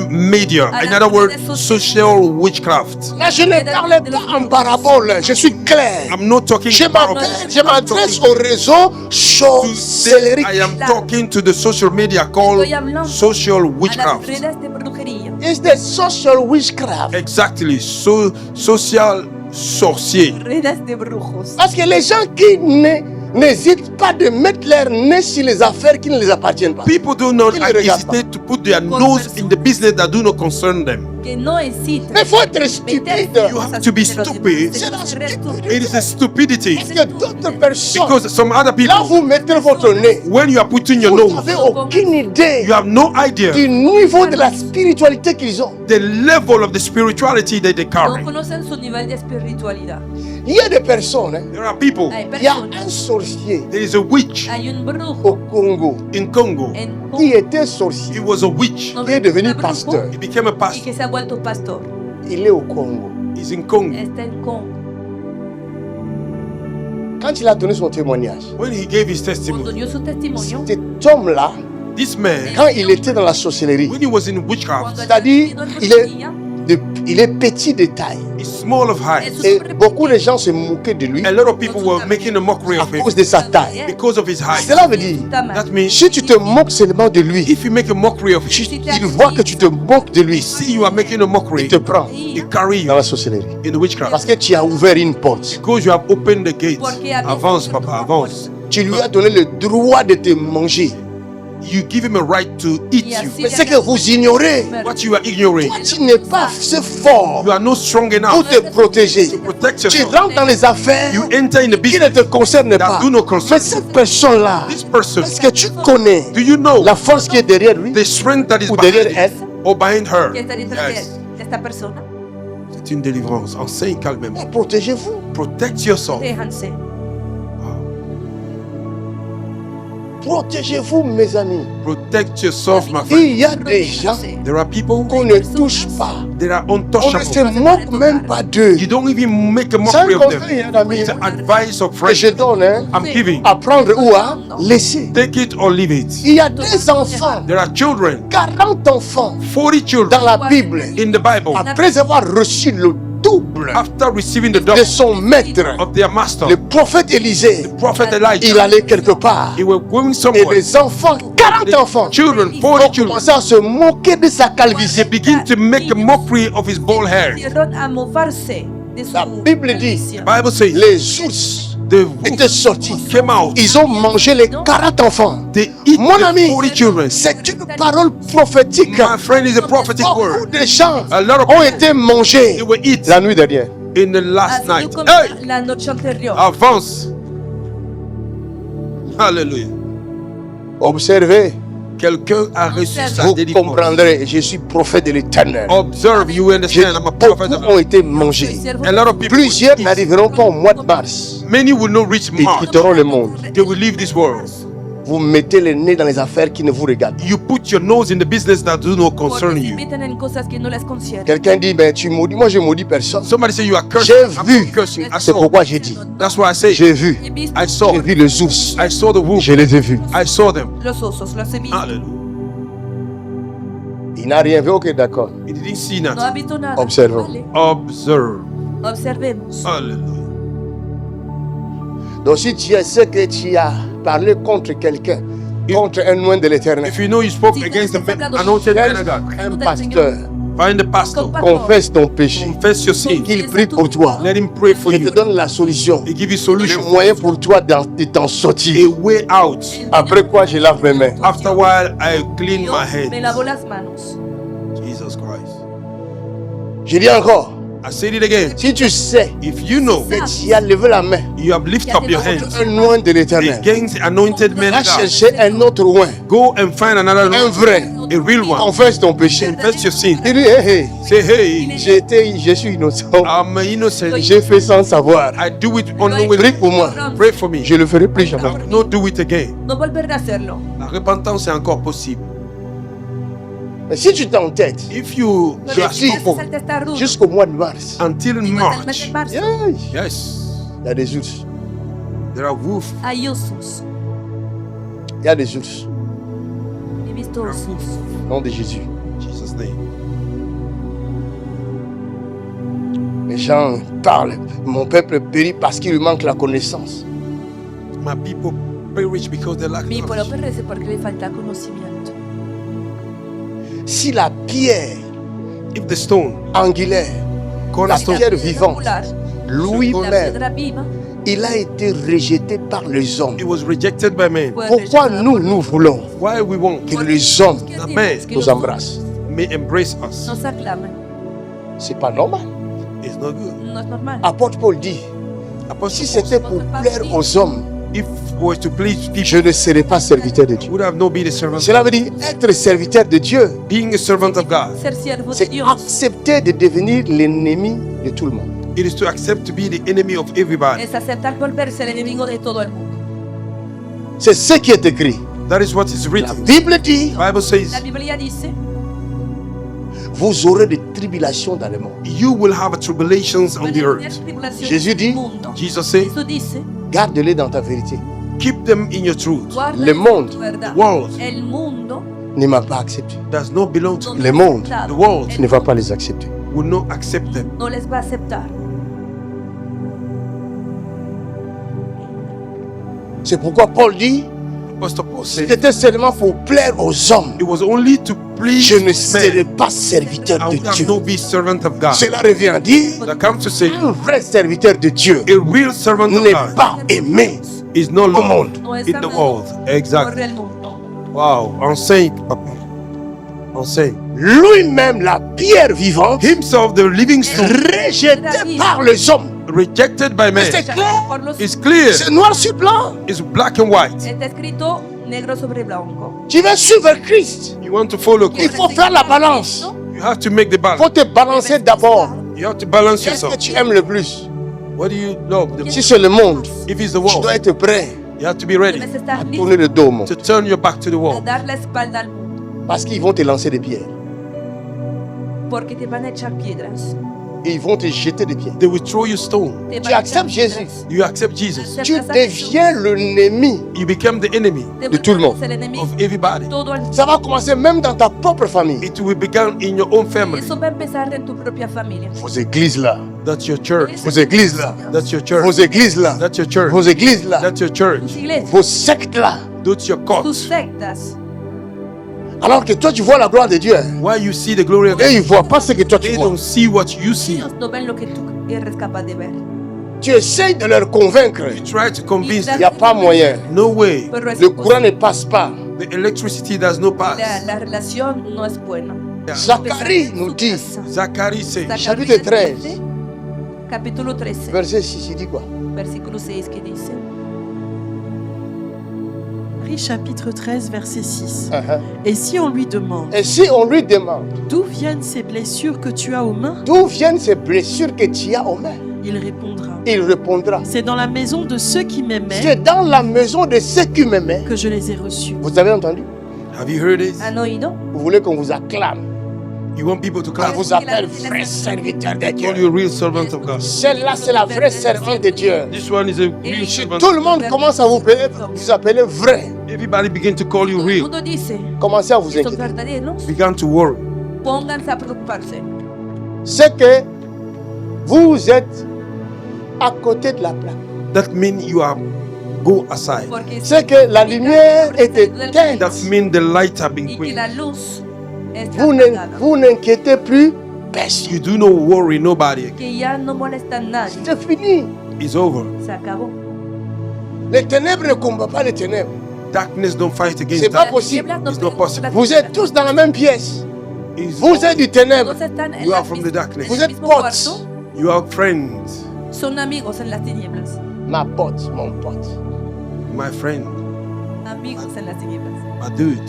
media. In other words, social witchcraft. Là, je ne parle pas en parabole. Je suis clair. I'm not talking Je about m'adresse aux réseaux sorcelleries. I am talking to the social media called social A las witchcraft. redes de brujería. It's the social witchcraft. Exactly. Social sorcier. Redes de brujos. Parce que les gens qui n'hésitent pas de mettre leur nez sur les affaires qui ne les appartiennent pas. People do not Qui ne regardent pas. hesitate to put their nose in the business that do not concern them. Que no existen. Mais il faut être stupide. You have to be stupid. It is a stupidity Parce que d'autres personnes, because some other là people, vous mettez votre nez, when you are putting your vous nose, n'avez aucune idée you have no idea du niveau de la spiritualité qu'ils ont. the level of the spirituality that they No carry. conocen su nivel de espiritualidad. Il y a des personnes, hein, There are people. Hay il y a personas. un sorcier There is a witch Hay un au brujo Congo in Congo. en qui Congo était sorcier, He was a witch. qui est devenu brujo pasteur. He became a y pastor. que se ha vuelto pastor. Il est au Congo. He's in Congo. Está en Congo. Quand il a donné son témoignage, When he gave his Cuando testimony, dio su testimonio, cet homme-là, this man, quand il était dans la sorcellerie, when he was in witchcraft, cuando C'est-à-dire, había nacido en il est- brujería, il est petit de taille. he's small of height. Et beaucoup de gens se moquaient de lui A lot of people were making a mockery à of him cause de sa taille. because of his height. Cela veut dire, That means si tu te moques seulement de lui, if you make a mockery of him, il voit que tu te moques de lui, see you are making a mockery, il te prend he carry dans you la sorcellerie. in the witchcraft. Parce que tu as ouvert une porte. Because you have opened the gate. Porque había Avance, abierto papa, la avance. Tu lui as donné le droit de te manger. You give him a right to eat Y you. así Mais le c'est que había vous ignorez. What you are ignoring, Toi, tu n'es pas assez fort you are not strong pour enough te protéger. to protect Tu yourself. rentres dans les affaires You enter in the qui ne business te concernent that pas. do not concern Mais cette personne-là, this person. est-ce que tu connais Do you know la force qui est derrière lui the strength that is ou behind derrière it elle? or behind her? que está detrás de Yes. esta persona. C'est une délivrance. Enseigne calmement. Protégez-vous. Protect yourself. Déjanse. Protégez-vous, mes amis. Protect yourself, my friend. Il y a des gens There are people qu'on ne touche pas. that are On ne se untouchable. moque même pas d'eux. You don't even make a C'est un mockery of them. conseil, hein, ami, It's an advice of que je friends. donne, hein, I'm giving. à prendre ou à laisser. Take it or leave it. Il y a des enfants, There are children, 40 enfants 40 children dans la Bible, in the Bible. après avoir reçu le double After receiving the de double son maître, of their master, le prophète Élisée, Prophet il Elijah, allait quelque part. he was going Et somewhere. les enfants, 40 enfants, Children, ont 40 children, commencé à se moquer de sa calvitie. they begin to make a mockery of his bald hair. Empezaron a mofarse de su La Bible dit, calvicie. Bible says Les ours the étaient sortis. wolves came out. Ils ont mangé les 40 enfants. They eat Mon the ami, 40 children. c'est une parole prophétique. My friend is a prophetic Beaucoup word. de gens A lot of ont people, été mangés they were eat la nuit dernière. in the Ha last sido night. comida Hey, la noche anterior. avance. Hallelujah. Observez, Quelqu'un a reçu sa vous délivrance. comprendrez. Je suis prophète de l'Éternel. Observe, you understand. I'm a prophet. Beaucoup ont été mangés. A lot of people. Plusieurs n'arriveront pas au mois de mars. Many will not reach Ils Mars. quitteront le monde. They will leave this world. Vous mettez le nez dans les affaires qui ne vous regardent pas. You put your nose in the business that do not Porque concern se you. meten en cosas que no les conciernen. Quelqu'un dit, ben tu maudis. Moi, je maudis personne. Somebody say you are cursing. J'ai I'm vu. not cursing. I C'est saw. pourquoi j'ai dit. That's why I say J'ai vu. He visto I saw. J'ai vu les ours. I saw the wolf. Je les ai vus. I saw them. los osos, los he visto. Hallelujah. Il n'a rien vu. Ok, d'accord. He didn't see No ha nothing. visto nada. Observons. Vale. Observe. Observemos. Hallelujah. Donc si tu sais que tu as parlé contre quelqu'un, contre un loin de l'éternel, If you know you spoke against the anointed man of God, un pasteur, find the pastor. confesse ton péché, Confess your sin. qu'il prie pour toi, Let him pray for qu'il te you. donne la solution, He give you le solution. moyen pour toi de t'en A sortir. way out. Après quoi, je lave mes mains. After a while, I clean Yo my me lavo hands. las manos. Jesus Christ. Je dis encore, I said it again. si tu sais If you know que tu as levé la main you have lifted up your hands contre un loin de l'éternel, against the anointed man va of God, chercher un autre loin, go and find another un vrai, A real one. Confesse ton péché. Confess your sin. Il dit, hey, hey, Say, hey, je suis innocent. I'm innocent. J'ai fait sans savoir. I do it unknowingly. Prie pour moi. Pray for me. Je le ferai plus jamais. I will not do it again. No volveré a hacerlo. La repentance est encore possible. Mais si tu t'entêtes If you Pero are si stubborn te testarudo, jusqu'au mois de mars, until y hasta el mes de March, marzo, yeah, yes, il y a des ours. there are wolves. hay osos. Il y a des ours. He visto There are osos. wolves. Au nom de Jésus. In Jesus' name. Les gens parlent. Mon peuple périt parce qu'il lui manque la connaissance. My people perish because they lack Mi pueblo knowledge. perece porque le falta conocimiento. Si la pierre If the stone, angulaire, la cornerstone, pierre vivante, Angular, la lui-même, piedra viva, il a été rejeté par les hommes. it was rejected by men. fue Pourquoi rechazada nous, por nous voulons Why we want que les hommes que the Dios, man que nous los embrassent? may embrace us? nos aclamen? C'est pas normal. It's not good. No es normal. Apôtre Paul dit, Apostle si Paul c'était said, pour plaire aux hommes, if it was to please people, je ne serais pas serviteur de Dieu. would have not been a servant. Cela veut dire être serviteur de Dieu, Being a servant of God, Ser siervo de c'est Dios accepter de devenir l'ennemi de tout le monde. it is to accept to be the enemy of everybody. es aceptar volverse el enemigo de todo el mundo. C'est ce qui est écrit. That is what is La written. Bible dit, The Bible says, La Biblia dice, vous aurez des tribulations dans le monde. you will have tribulations on van a the tener earth. tribulaciones Jésus en dit, el mundo. Jesus said, Jesús dice, Garde-les dans ta vérité. keep them in your truth. guarda Le en monde, tu verdad. world, El mundo Ne m'a pas accepté. does not belong to no you. Le les monde ha aceptado. The world Ne va pas les accepter. Will not accept them. No les va a aceptar. C'est pourquoi Paul dit, Apostle Paul said, c'était seulement pour plaire aux hommes. it was only to please Je ne serai men. pas serviteur I de would have Dieu. not be servant of God. Cela revient à dire, That comes to say, un vrai serviteur de Dieu a real servant of n'est God pas aimé is no au longer monde. No es in the amado world. por Exactly. el mundo. Wow. Enseigne, papa. Enseigne. Lui-même, la pierre vivante, Himself, the living stone, rejeté par les hommes. rejected by men. C'est clair. Por los It's clear. C'est noir sur blanc. It's black and white. Está escrito negro sobre blanco. Tu veux suivre Christ. You want to follow Il Christ. faut faire la balance. You have to make the Il balance. faut te balancer d'abord. You have to balance Qu'est-ce que yourself. tu aimes le plus? What do you love the Si most? c'est le monde, If it's the tu world, dois être prêt you have to be ready Debes estar à listo tourner le dos au monde. to turn your back to the a wall. dar la espalda al mundo. Parce qu'ils vont te lancer des pierres. Porque te van a echar piedras. Et ils vont te jeter des pierres. They will throw you stone. Te Tu van a echar acceptes piedras. Jésus. You accept Jesus. Tu Aceptas a Jesús. deviens l'ennemi. You become the enemy Te de tout le vuelves monde. el enemigo of everybody. de todo el mundo. Ça va commencer même dans ta propre famille. It will begin in your own Y family. eso va a empezar en tu propia familia. Vos églises là. That's your church. Vos églises là. That's your Vos church. églises là. That's your church. Vos églises là. That's your church. Tus iglesias, Vos sectes là. That's your tus court. sectas. Alors que toi tu vois la gloire de Dieu. Why you see the glory of Et God? ils ne voient pas ce que toi tu They vois. don't see what you see. Ellos no ven lo que tú eres capaz de ver. Tu essayes de leur convaincre. You try to convince Il them. n'y a pas moyen. No way. Pero es Le courant ne passe pas. The electricity does not pass. la relación no es buena. Zacharie nous dit, Zacharie says, Chapitre 13. Capítulo 13, verset 6, il dit quoi? versículo 6 que dice, Prie chapitre 13, verset 6. Uh-huh. Et si on lui demande Et si on lui demande d'où viennent ces blessures que tu as aux mains, d'où viennent ces blessures que tu as aux mains, il répondra il répondra, c'est dans la maison de ceux qui m'aimaient c'est dans la maison de ceux qui m'aimaient. que je les ai reçus. Vous avez entendu? have you heard this? ¿han oído? Vous voulez qu'on vous acclame, You want people to qu'on clap. vous appelle vrai serviteur de Call you Dieu. a real servant of God. Celle-là, c'est la vraie servante de Dieu. This one is a real Si servant. tout le monde commence à vous appeler vrai, Everybody begin to call you Todo el real. mundo dice, commencez à vous estos inquiéter. verdaderos, Began to worry. pónganse a preocuparse. C'est que vous êtes à côté de la plaque. That means you are go aside. Porque C'est que la lumière est éteinte. That means the light have been y que quenched. la luz está Vous apagada. vous n'inquiétez plus personne. You do not worry nobody again. Que ya no molesta a nadie. C'est fini. It's over. Se acabó. Les ténèbres ne combattent pas les ténèbres. Darkness don't fight against C'est pas darkness. possible. Las tinieblas no It's not pelean possible. contra las Vous êtes tinieblas. tous dans la même pièce. It's Vous êtes du ténèbre. Todos están en You la are from the mis- darkness. en Vous el êtes mismo potes. cuarto. You are friends, Son amigos en las tinieblas. Ma pote, mon pote. my friend, Amigos en las tinieblas. my dude.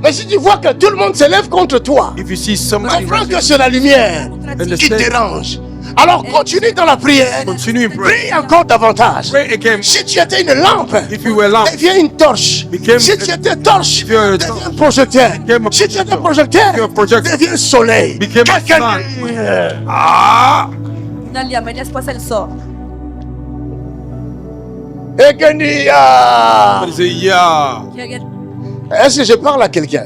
Mais si tu vois que tout le monde se lève contre toi, If you see somebody comprends que rising, c'est la lumière qui te understand, dérange. Alors continue dans la prière. continue in prayer. Prie encore davantage. Pray again. Si tu étais une lampe, If you were lamp, deviens une torche. Became- Si tu étais torche, If you were a deviens torch, un projecteur. became a Si tu étais projector. projecteur, Became a projector. deviens soleil. Became a Quelqu'un sun. dit, Ah! Una llama y después el sol. Ekenia. Somebody say, yeah. Y alguien- Est-ce que je parle à quelqu'un?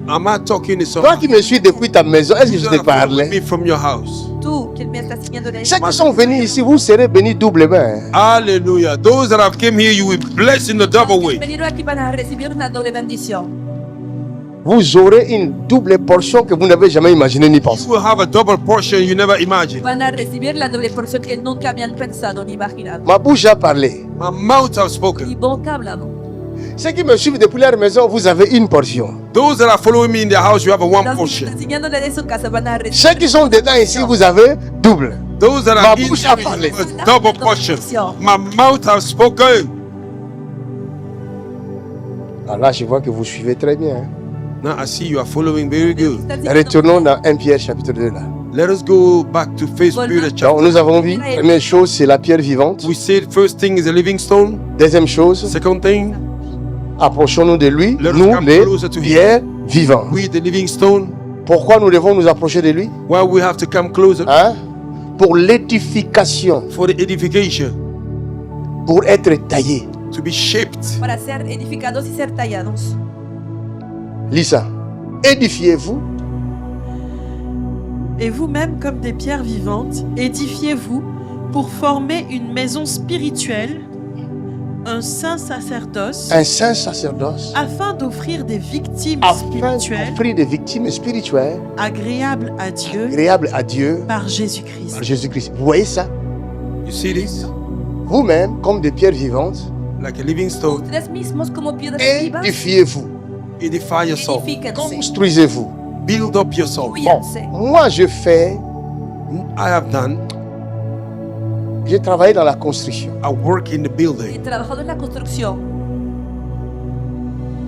Am I talking to Toi someone? qui me suis depuis ta maison, est-ce que je You te are following parlais? me from your house. Tú, que me estás siguiendo de ahí. Ceux qui sont venus ici, vous serez bénis doublement. Hallelujah. Those that have came here, you will be blessed in a double Los que way. han venido aquí van a recibir una doble bendición. Vous aurez une double portion que vous n'avez jamais imaginé ni pensé. You will have a double portion you never imagined. Van a recibir la doble porción que nunca habían pensado ni imaginado. Ma bouche a parlé. My mouth have Mi spoken. boca ha hablado. Ceux qui me suivent depuis leur maison, vous avez une portion. Those that are following me in their house, you have a one Los que me portion. están siguiendo desde su casa van a recibir. Ceux qui sont dedans ici, vous avez double. Those that Ma are in bouche a me, parlé. you have a double portion. My mouth have spoken. Ah là, je vois que vous suivez très bien. hein. Now I see you are following very good. Retournons dans 1 Pierre chapitre 2 là. Let us go back to 1 Peter Donc chapter. nous avons vu, première chose, c'est la pierre vivante. We said first thing is a living stone. Deuxième chose, Second thing, approchons-nous de lui, Let us nous come les closer to him. pierres vivantes. we the living stone. Pourquoi nous devons nous approcher de lui? Why we have to come closer? Hein? Pour l'édification, For the edification, pour être taillé. to be shaped. Para ser edificados y ser tallados. Lisa, édifiez-vous Et vous-même, comme des pierres vivantes, édifiez-vous pour former une maison spirituelle, un saint sacerdoce, un saint sacerdoce afin d'offrir des victimes afin spirituelles d'offrir des victimes spirituelles agréables à Dieu agréables à Dieu par Jésus-Christ. par Jésus-Christ. Vous voyez ça? You see this? Vous-même, comme des pierres vivantes, Like a living stone. Ustedes mismos como piedras vivas, édifiez-vous, Edify yourself. edifíquense, construisez-vous. Build up yourself. construyanse. Moi, je I have done. j'ai travaillé dans la construction, I work in the He building trabajado en la construcción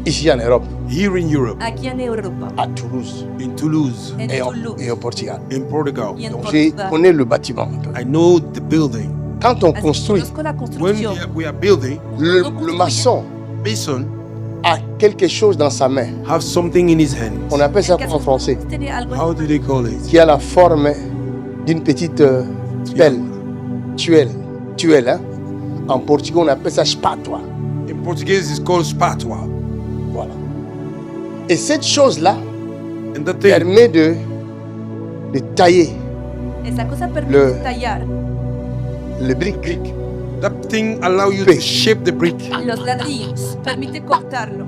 ici en Europe, here in Europe, aquí en Europa, à Toulouse in Toulouse, en Toulouse et au Portugal. in Portugal. y en Donc, j'ai Portugal. connais le bâtiment un peu. I know the building. Quand on Así que construit, conozco la When construcción. we are building, le maçon mason a quelque chose dans sa main. have something in his hand. On appelle ça El en français, caso tiene algo en- How do they call it? qui a la forme d'une petite pelle, tuelle. Hein? En portugais, on appelle ça spatula. In Portuguese, it's called spatula. Voilà. Et cette chose-là And the thing permet de tailler Esa cosa permite Le- tallar le brick. that thing allow you Brick. to shape the brick. los ladrillos, permite cortarlo.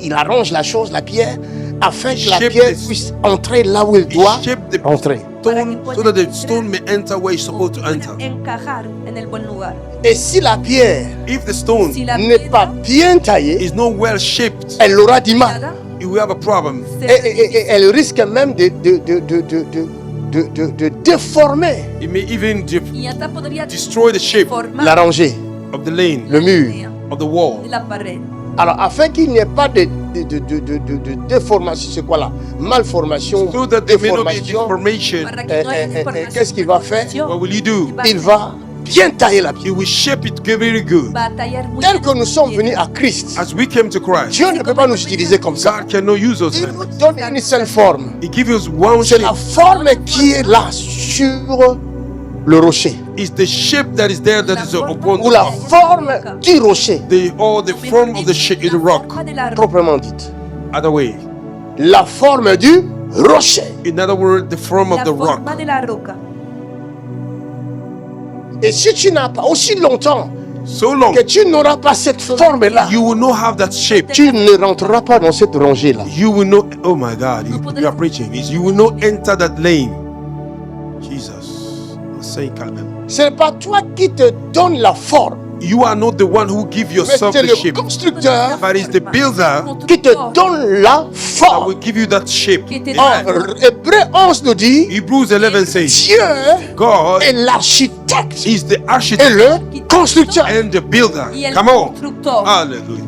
Il arrange la chose, la pierre, afin que la Shape pierre this. puisse entrer là où elle It doit shape the entrer. stone so that the stone may enter where it's supposed to enter. Encajar en el buen lugar. Et si la pierre If the stone Si la n'est pas piedra bien taillée, is not well shaped, elle aura du mal. tallada, you will have a problem. se Et elle risque même de déformer, It may even y hasta podría destroy the shape formar la rangée, of the lane, le mur. of the wall. la pared. Alors, afin qu'il n'y ait pas de déformation, c'est quoi là? Malformation, So that there may not be déformation. deformation. Para que no haya deformación, qu'est-ce qu'il va faire? What will he do? Il va bien tailler la pierre. He will shape it very good. Va a tallar muy Tel bien que nous sommes la piedra. venus à Christ, As we came to Christ, Dieu ne peut pas nous utiliser comme ça. God cannot use us. Il nous donne une seule forme. He gives us one C'est shape. la forme qui est là sur le rocher. It's the shape that is there that is upon Ou la forme du rocher, the form of the shape in the rock. La forma de la roca. proprement dite. Other way. La forme du rocher. In other words, the form of La the rock. forma de la roca. Et si tu n'as pas aussi longtemps So long que tu n'auras pas cette forme-là, you will not have that shape. tu ne rentreras pas dans cette rangée-là. You will not. Oh my God, you are preaching. You will not enter that lane. Jesus, say calm. Ce n'est pas toi qui te donne la forme, You are not the one who give mais yourself c'est the le shape, constructeur but it's the builder qui te donne la that forme. will give you that shape. Que te En Amen. Hébreu 11 nous dit, Hebrews 11 says, Dieu God est l'architecte is the et architect le constructeur. and the builder. y el Come on. constructor. Hallelujah.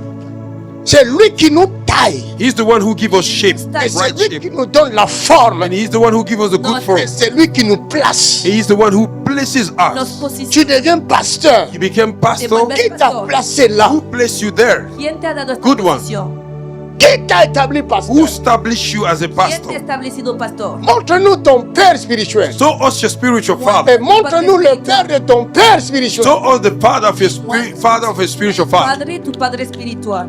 C'est lui qui nous taille. taille. He's the one who gives us shape, Et c'est right lui qui shape. nous donne la forme. And he's the one who gives us the good Et form. c'est lui qui nous place. He's the one who places Nos us. posiciones. Tu deviens pasteur. You became pastor. Qui t'a placé là? Who placed you there? ¿Quién te ha dado esta Good one. posición? Qui t'a établi pasteur? Who established you as a ¿Quién te ha pastor? establecido pastor? Montre-nous ton père spirituel. Show us your spiritual Et father. montre-nous le père de ton père spirituel. Show us the father of your father of your spiritual father. Padre, tu padre espiritual.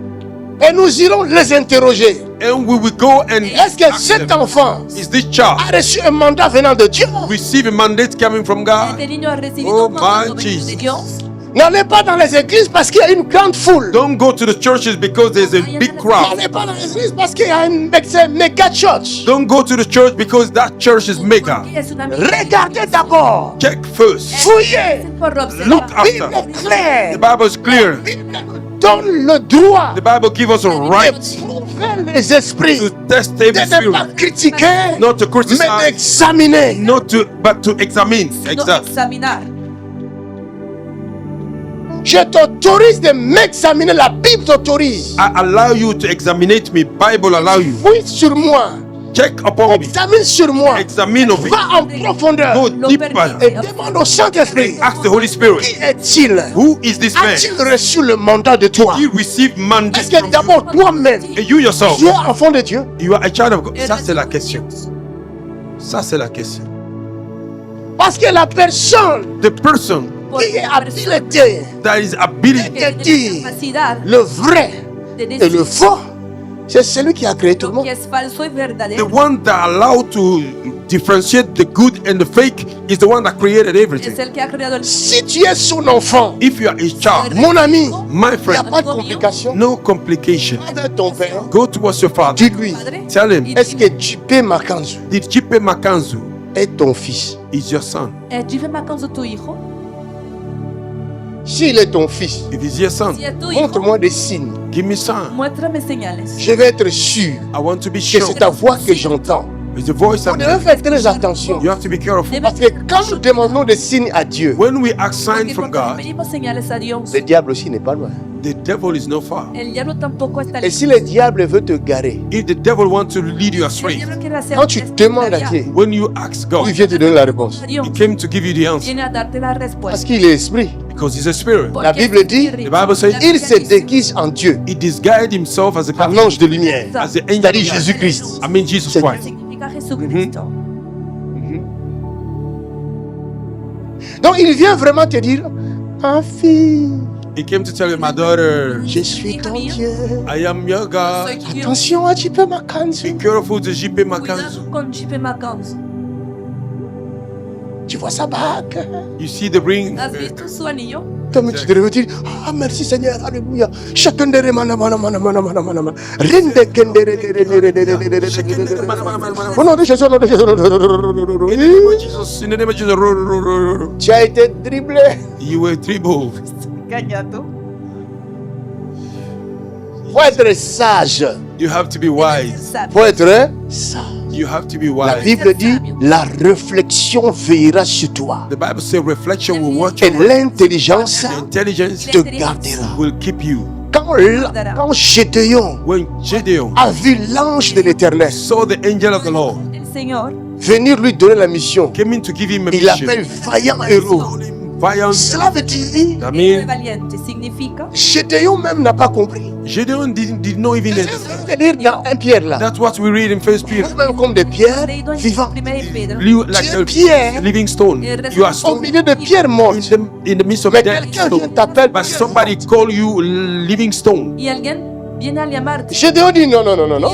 Et nous irons les interroger. And we will go and Est-ce que ask cet them, enfant is this child a reçu un mandat venant de Dieu? receive a mandate coming from God? Este niño ha recibido Oh, un mandato my venido de Jesus. Dios. N'allez pas dans les églises parce qu'il y a une grande foule. Don't go to the churches because there's a big crowd. N'allez pas dans les églises parce qu'il y a une méga church. Don't go to the church because that church is mega. Es una Regardez d'abord. Check first. Fouillez. por observar. Look La Bible after. est claire. The Bible is clear. La Bible nous donne le droit The Bible gives us a right d'éprouver les esprits. to test every De ne pas spirit, critiquer, not to mais criticize, d'examiner. but to examine. Sino Exactly. examinar. Je t'autorise de m'examiner. La Bible t'autorise. I allow you to examinate me. Bible allow you. Fouille sur moi. Check upon me. Examine sur moi. Examine of me. Va en profondeur. Go Lo deeper. Et permite. demande au Saint-Esprit. Ask the Holy Spirit. Qui est-il? Who is this man? A-t-il reçu le mandat de toi? He received mandate Est-ce que from you. d'abord toi-même, And you yourself, tu es enfant de Dieu? you are a child of God. Ça c'est la question. Ça c'est la question. Parce que la personne The person qui est habilitée that is ability de dire Capacidad le vrai de et decir le faux, c'est celui qui a créé tout le lo que monde. es falso y the verdadero. one that allowed to differentiate the good and the fake is the one that created Es everything. el que ha creado el Si tu es son enfant, If you are a child, mon ami, my il n'y a friend, pas de complication. no complication. Avec ton père, Go towards your father. dis-lui, padre. Tell him, est-ce que Jipé Makanzu did Chipe Makanzu est ton fils? is your son? Jive Makanzo tu hijo. S'il est ton fils, If he's your son, Si es tu hijo, montre-moi des signes. give me son. muéstrame señales. Je vais être sûr I want to be que sure. c'est ta voix que j'entends. It's the voice On I'm devrait faire très attention. You have to be careful. Parce que quand nous demandons des signes à Dieu, When we ask signs Porque from cuando God, pedimos señales a Dios, le diable aussi n'est pas loin. the devil is no far. el diablo tampoco está Et si le diable veut te garer, If the devil wants to lead you El astray, diablo quiere hacer quand tu demandes à Dieu, when you ask il God, vient te donner la réponse. He came to give you the answer viene a darte la Parce respuesta. qu'il est esprit. because He's a spirit. La Bible dit, The Bible says il se déguise en Dieu, He disguised Himself as a en ange de lumière. as the angel. C'est-à-dire Jésus-Christ. I mean Jesus C'est- Christ. Significa Jesucristo. Donc il vient vraiment te dire, ma fille, He came to tell you, my daughter, je suis ton Dieu. I am your God. Soy tu Dios. Attention à Jipé Makanzu. Be careful to Jipe Makanzu. Cuidado con Jipe Makanzo. Tu vois sa bague. You see the ring. ¿Has visto su anillo? Comme tu devrais dire, ah merci Seigneur, alléluia. Chacun de mana. Rinde kendere. Au nom de Jésus, au nom de Jésus. In the name of Jesus, in the name of Jesus, Tu as été dribblé. you were dribbled. Engañado. Faut être sage. You have to be wise. Sabio. Faut être sage. You have to be La wise. Bible dit, la réflexion veillera sur toi. The Bible says reflection will watch Et over you. l'intelligence Intelligence te gardera. will keep you. Quand Gédéon When Gideon a vu l'ange de l'Éternel saw the angel of the Lord El Señor venir lui donner la mission, came in to give him a il l'appelle mission, vaillant héros. Violent. Cela veut dire, I héroe mean, valiente significa Gédéon même n'a pas compris. Gideon did not even understand. C'est lire dans un Pierre là. That's what we read in First Peter. Nous-mêmes comme des pierres leído en vivantes. 1 Pedro. You like Tu es a pierre living stone. You are au stone milieu de pierres mortes. in the midst of Mais dead quelqu'un vient stone. t'appeler. But somebody call you living stone. Y alguien viene a llamarte. Gédéon dit non.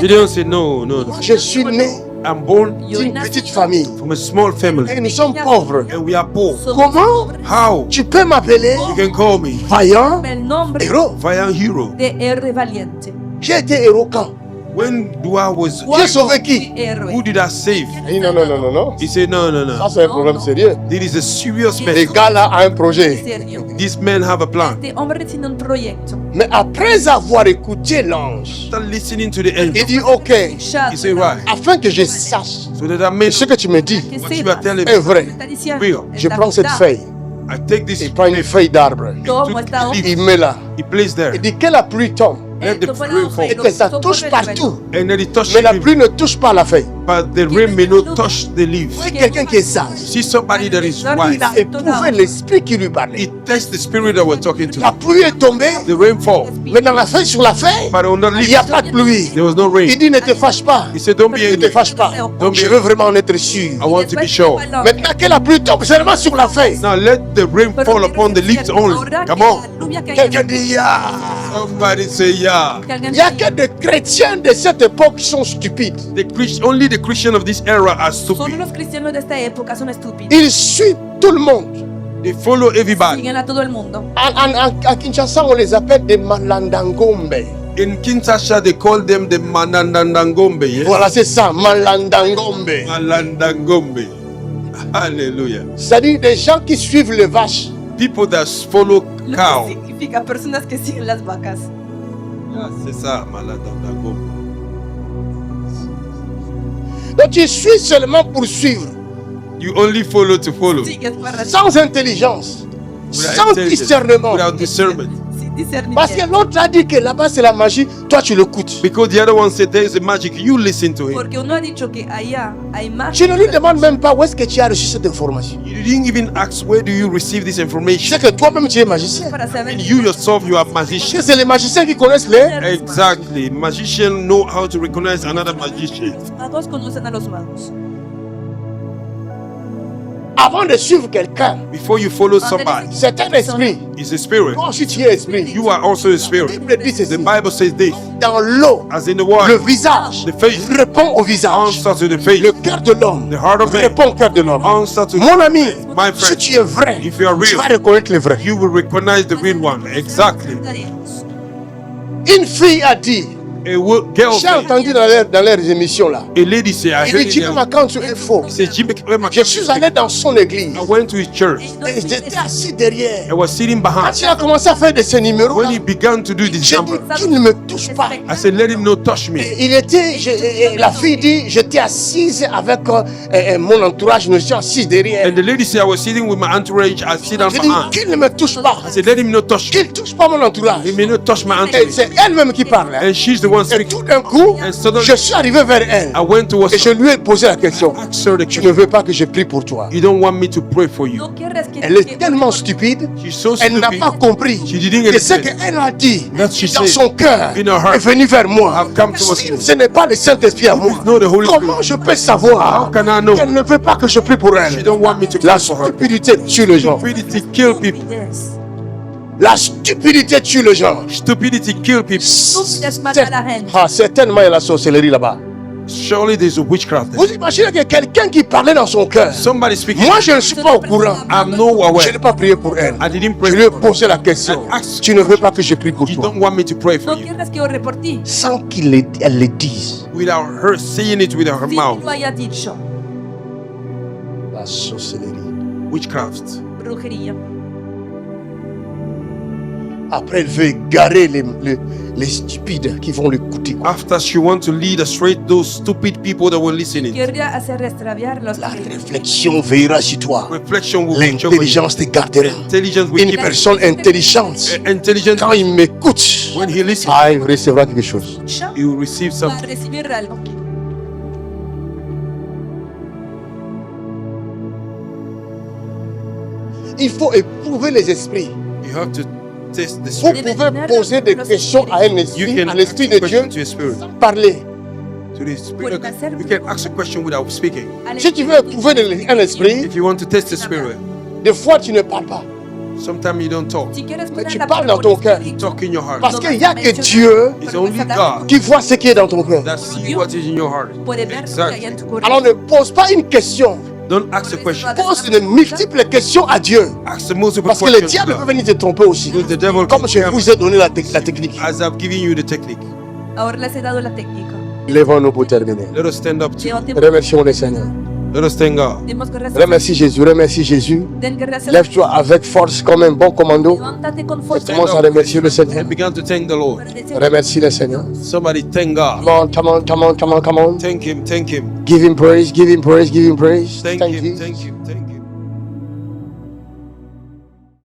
Gideon said, no, no, no. Je suis né I'm born Yo d'une nací petite famille from a small family et nous sommes pauvres. and we are poor. Somos Comment pobres. How? tu peux m'appeler You can call me vaillant El nombre héros? Violent hero. de héroe valiente. J'ai été héros quand? When do I was J'ai sauvé qui? Héroe. who did I save? Il dit non. He said, no, no, Ça no. c'est un problème sérieux. This is a serious Les mess. gars là ont un projet. Serio. These men have a plan. Este hombre tiene un proyecto. Mais après avoir écouté l'ange, Start listening to the il angel. dit ok, He said, right. afin que je sache So that I may ce que tu me dis Que what you sepas are telling est me. vrai. está diciendo. Real. Je es prends cette verdad. feuille. I take this Il prend une feuille d'arbre. Tomo esta hoja. Il met là. he placed there. Il dit que la pluie tombe. Let the rain fall. Et que ça touche partout. And let it touch Mais la the pluie ne touche pas la feuille. but the rain may not touch the leaf. Vous voyez quelqu'un qui est sage. See somebody that is Il wise. a éprouvé l'esprit qui lui parlait. It tests the spirit that we're talking to. La pluie est tombée, The rain fall. mais dans la feuille, sur la feuille, But on the il n'y a leaf, pas de pluie. there was no Il rain. dit ne te fâche pas. He said, don't be Ne te angry. fâche pas. Don't be Je veux vraiment en être sûr. I want to be sure. Maintenant que la pluie tombe seulement sur la feuille. Now let the rain fall upon the leaves only. Come on. Quelqu'un dit, ya. Somebody say yeah. Il n'y a que des chrétiens de cette époque qui sont stupides. Only the Christians of this era are Solo stupid. los cristianos de esta época son estúpidos. Ils suivent tout le monde. They follow everybody. Siguen a todo el mundo. À Kinshasa, on les appelle des malandangombe. In Kinshasa, they call them the Manandangombe. Yes? Voilà, c'est ça, malandangombe. Malandangombe. Hallelujah. C'est-à-dire des gens qui suivent les vaches. People that follow Lo cow. que significa personas que siguen las vacas. Yeah, c'est ça, Malandangombe. Donc tu suis seulement pour suivre, You only follow to follow. Sigues para sans intelligence, Without sans intelligence, discernement. without discernment. sin discernimiento. Parce que l'autre a dit que là-bas c'est la magie, toi tu l'écoutes. Because the other one said there is a magic. You listen to him. Porque uno ha dicho que allá hay magia. Tu ne lui demandes même pas où est-ce que tu as reçu cette information. You didn't even ask where do you receive this Tu information. sais que toi-même tu es magicien. Para saber And you yourself, you are Parce magician. que c'est les magiciens qui connaissent les. Exactly. Magicians know how to recognize another magician. magos conocen a los magos. Avant de suivre quelqu'un, Before you follow somebody, c'est un esprit. it's a spirit. Toi aussi tu es esprit. You are also a La spirit. Bible dit The ceci. Bible says this. Dans l'eau, As in the le water, visage the face répond au visage. answer to the face. Le cœur de l'homme The heart of man répond au cœur de l'homme. answer to Mon ami, my si friend. tu es vrai, If you are tu real, vas reconnaître le vrai. you will recognize the real one. Exactly. Une fille a dit, Girl, j'ai entendu dans leurs émissions là, a lady say, I il heard dit, it. quand tu es faux. He said, Je suis allé dans son église I went to his church. et j'étais assis derrière. I was sitting Quand behind. il a commencé à faire de ces numéros, When he began to do this j'ai dit, number, tu ne me touches pas. I said, let him not touch me. Il était, la fille dit, j'étais assise avec mon entourage, je suis assis derrière. And the lady said, I was sitting with my entourage. I sit down J'ai dit, behind. qu'il ne me touche pas. I said, let him not touch me. Qu'il ne touche pas mon entourage. He may not touch my Et entourage. c'est elle-même qui parle. hein. And she's the one Et speaking. tout d'un coup, And suddenly, je suis arrivé vers elle. I went towards Et je her. lui ai posé la question. I asked her the Tu ne question. veux pas que je prie pour toi? You don't want me to pray for you. No quieres que Elle est tellement stupide, She's so elle n'a stupid. pas compris She didn't que ce understand. qu'elle a dit That she dans said son cœur in her heart est venu vers moi. have come towards Si me. ce n'est pas le Saint-Esprit à moi, It's not the Holy comment Spirit. je peux savoir How can I know? qu'elle ne veut pas que je prie pour She elle? don't want me to La pray for her. stupidité tue les gens. Stupidity kill people. La stupidité tue les gens. Stupidity kill people. Estúpidas mata a la gente. Ah, certainement il y a la sorcellerie là-bas. Surely there's a witchcraft there. Vous imaginez que quelqu'un qui parlait dans son cœur, Somebody speaking. moi je ne suis pas au courant. I'm no Je aware. n'ai pas prié pour elle. I didn't Je pray lui ai for her. posé la question. Tu ne veux pas que je prie pour You toi? don't want me to pray for No you. quieres que ore por ti. Sans qu'elle le dise. Without her saying it with her Si mouth. lo haya dicho. La sorcellerie. Witchcraft. Brujería. Après, elle veut égarer les stupides qui vont l'écouter. quoi. After she wants to lead astray those stupid people that were listening. Querría hacer extraviar los La réflexion veillera sur toi. Reflection will watch over you. L'intelligence te gardera. Intelligence will Une keep personne intelligente, intelligent. quand il m'écoute, When he listens, il recevra quelque chose. he will receive va a something. recibir algo. Il faut éprouver les esprits. You have to test the Vous spirit. pouvez poser des questions à un You esprit, can à ask l'esprit a de Dieu, question to your spirit. sans parler. To the spirit. You can ask a question without speaking. Si tu veux éprouver un esprit, If you want to test the spirit, des fois tu ne parles pas. sometimes you don't talk. Si quieres Mais poner tu la parles palabra dans ton por cœur. escrito, Talk in your heart. Parce qu'il n'y a que Dieu It's only God qui voit ce qui est dans ton cœur. that sees what is in your heart. puede ver lo que hay en Exactly. tu corazón. Alors ne pose pas une question, Don't ask a question. pose de multiples questions à Dieu. Ask the multiple Parce que le questions. diable peut venir te tromper aussi. Because the devil Comme can je come vous ai donné la technique. as I've given you the technique. Ahora les he dado la técnica. Lèvons-nous pour terminer. Let us stand up to. Levantemos, Remercions le Seigneur. Let us thank God. demos gracias. Remercie Jésus, remercie Jésus. Den gracias. Lève-toi avec force comme un bon commando. Levántate con Et fuerza. commence à remercier le Seigneur. And began to thank the Lord. para decir, Remercie le Seigneur. Somebody thank God. Come on, come on, come on, come on, come on. Thank Him. Thank Him. Give him praise, give him praise, give him praise. Thank Thank Him. you. Thank Him. Thank Him.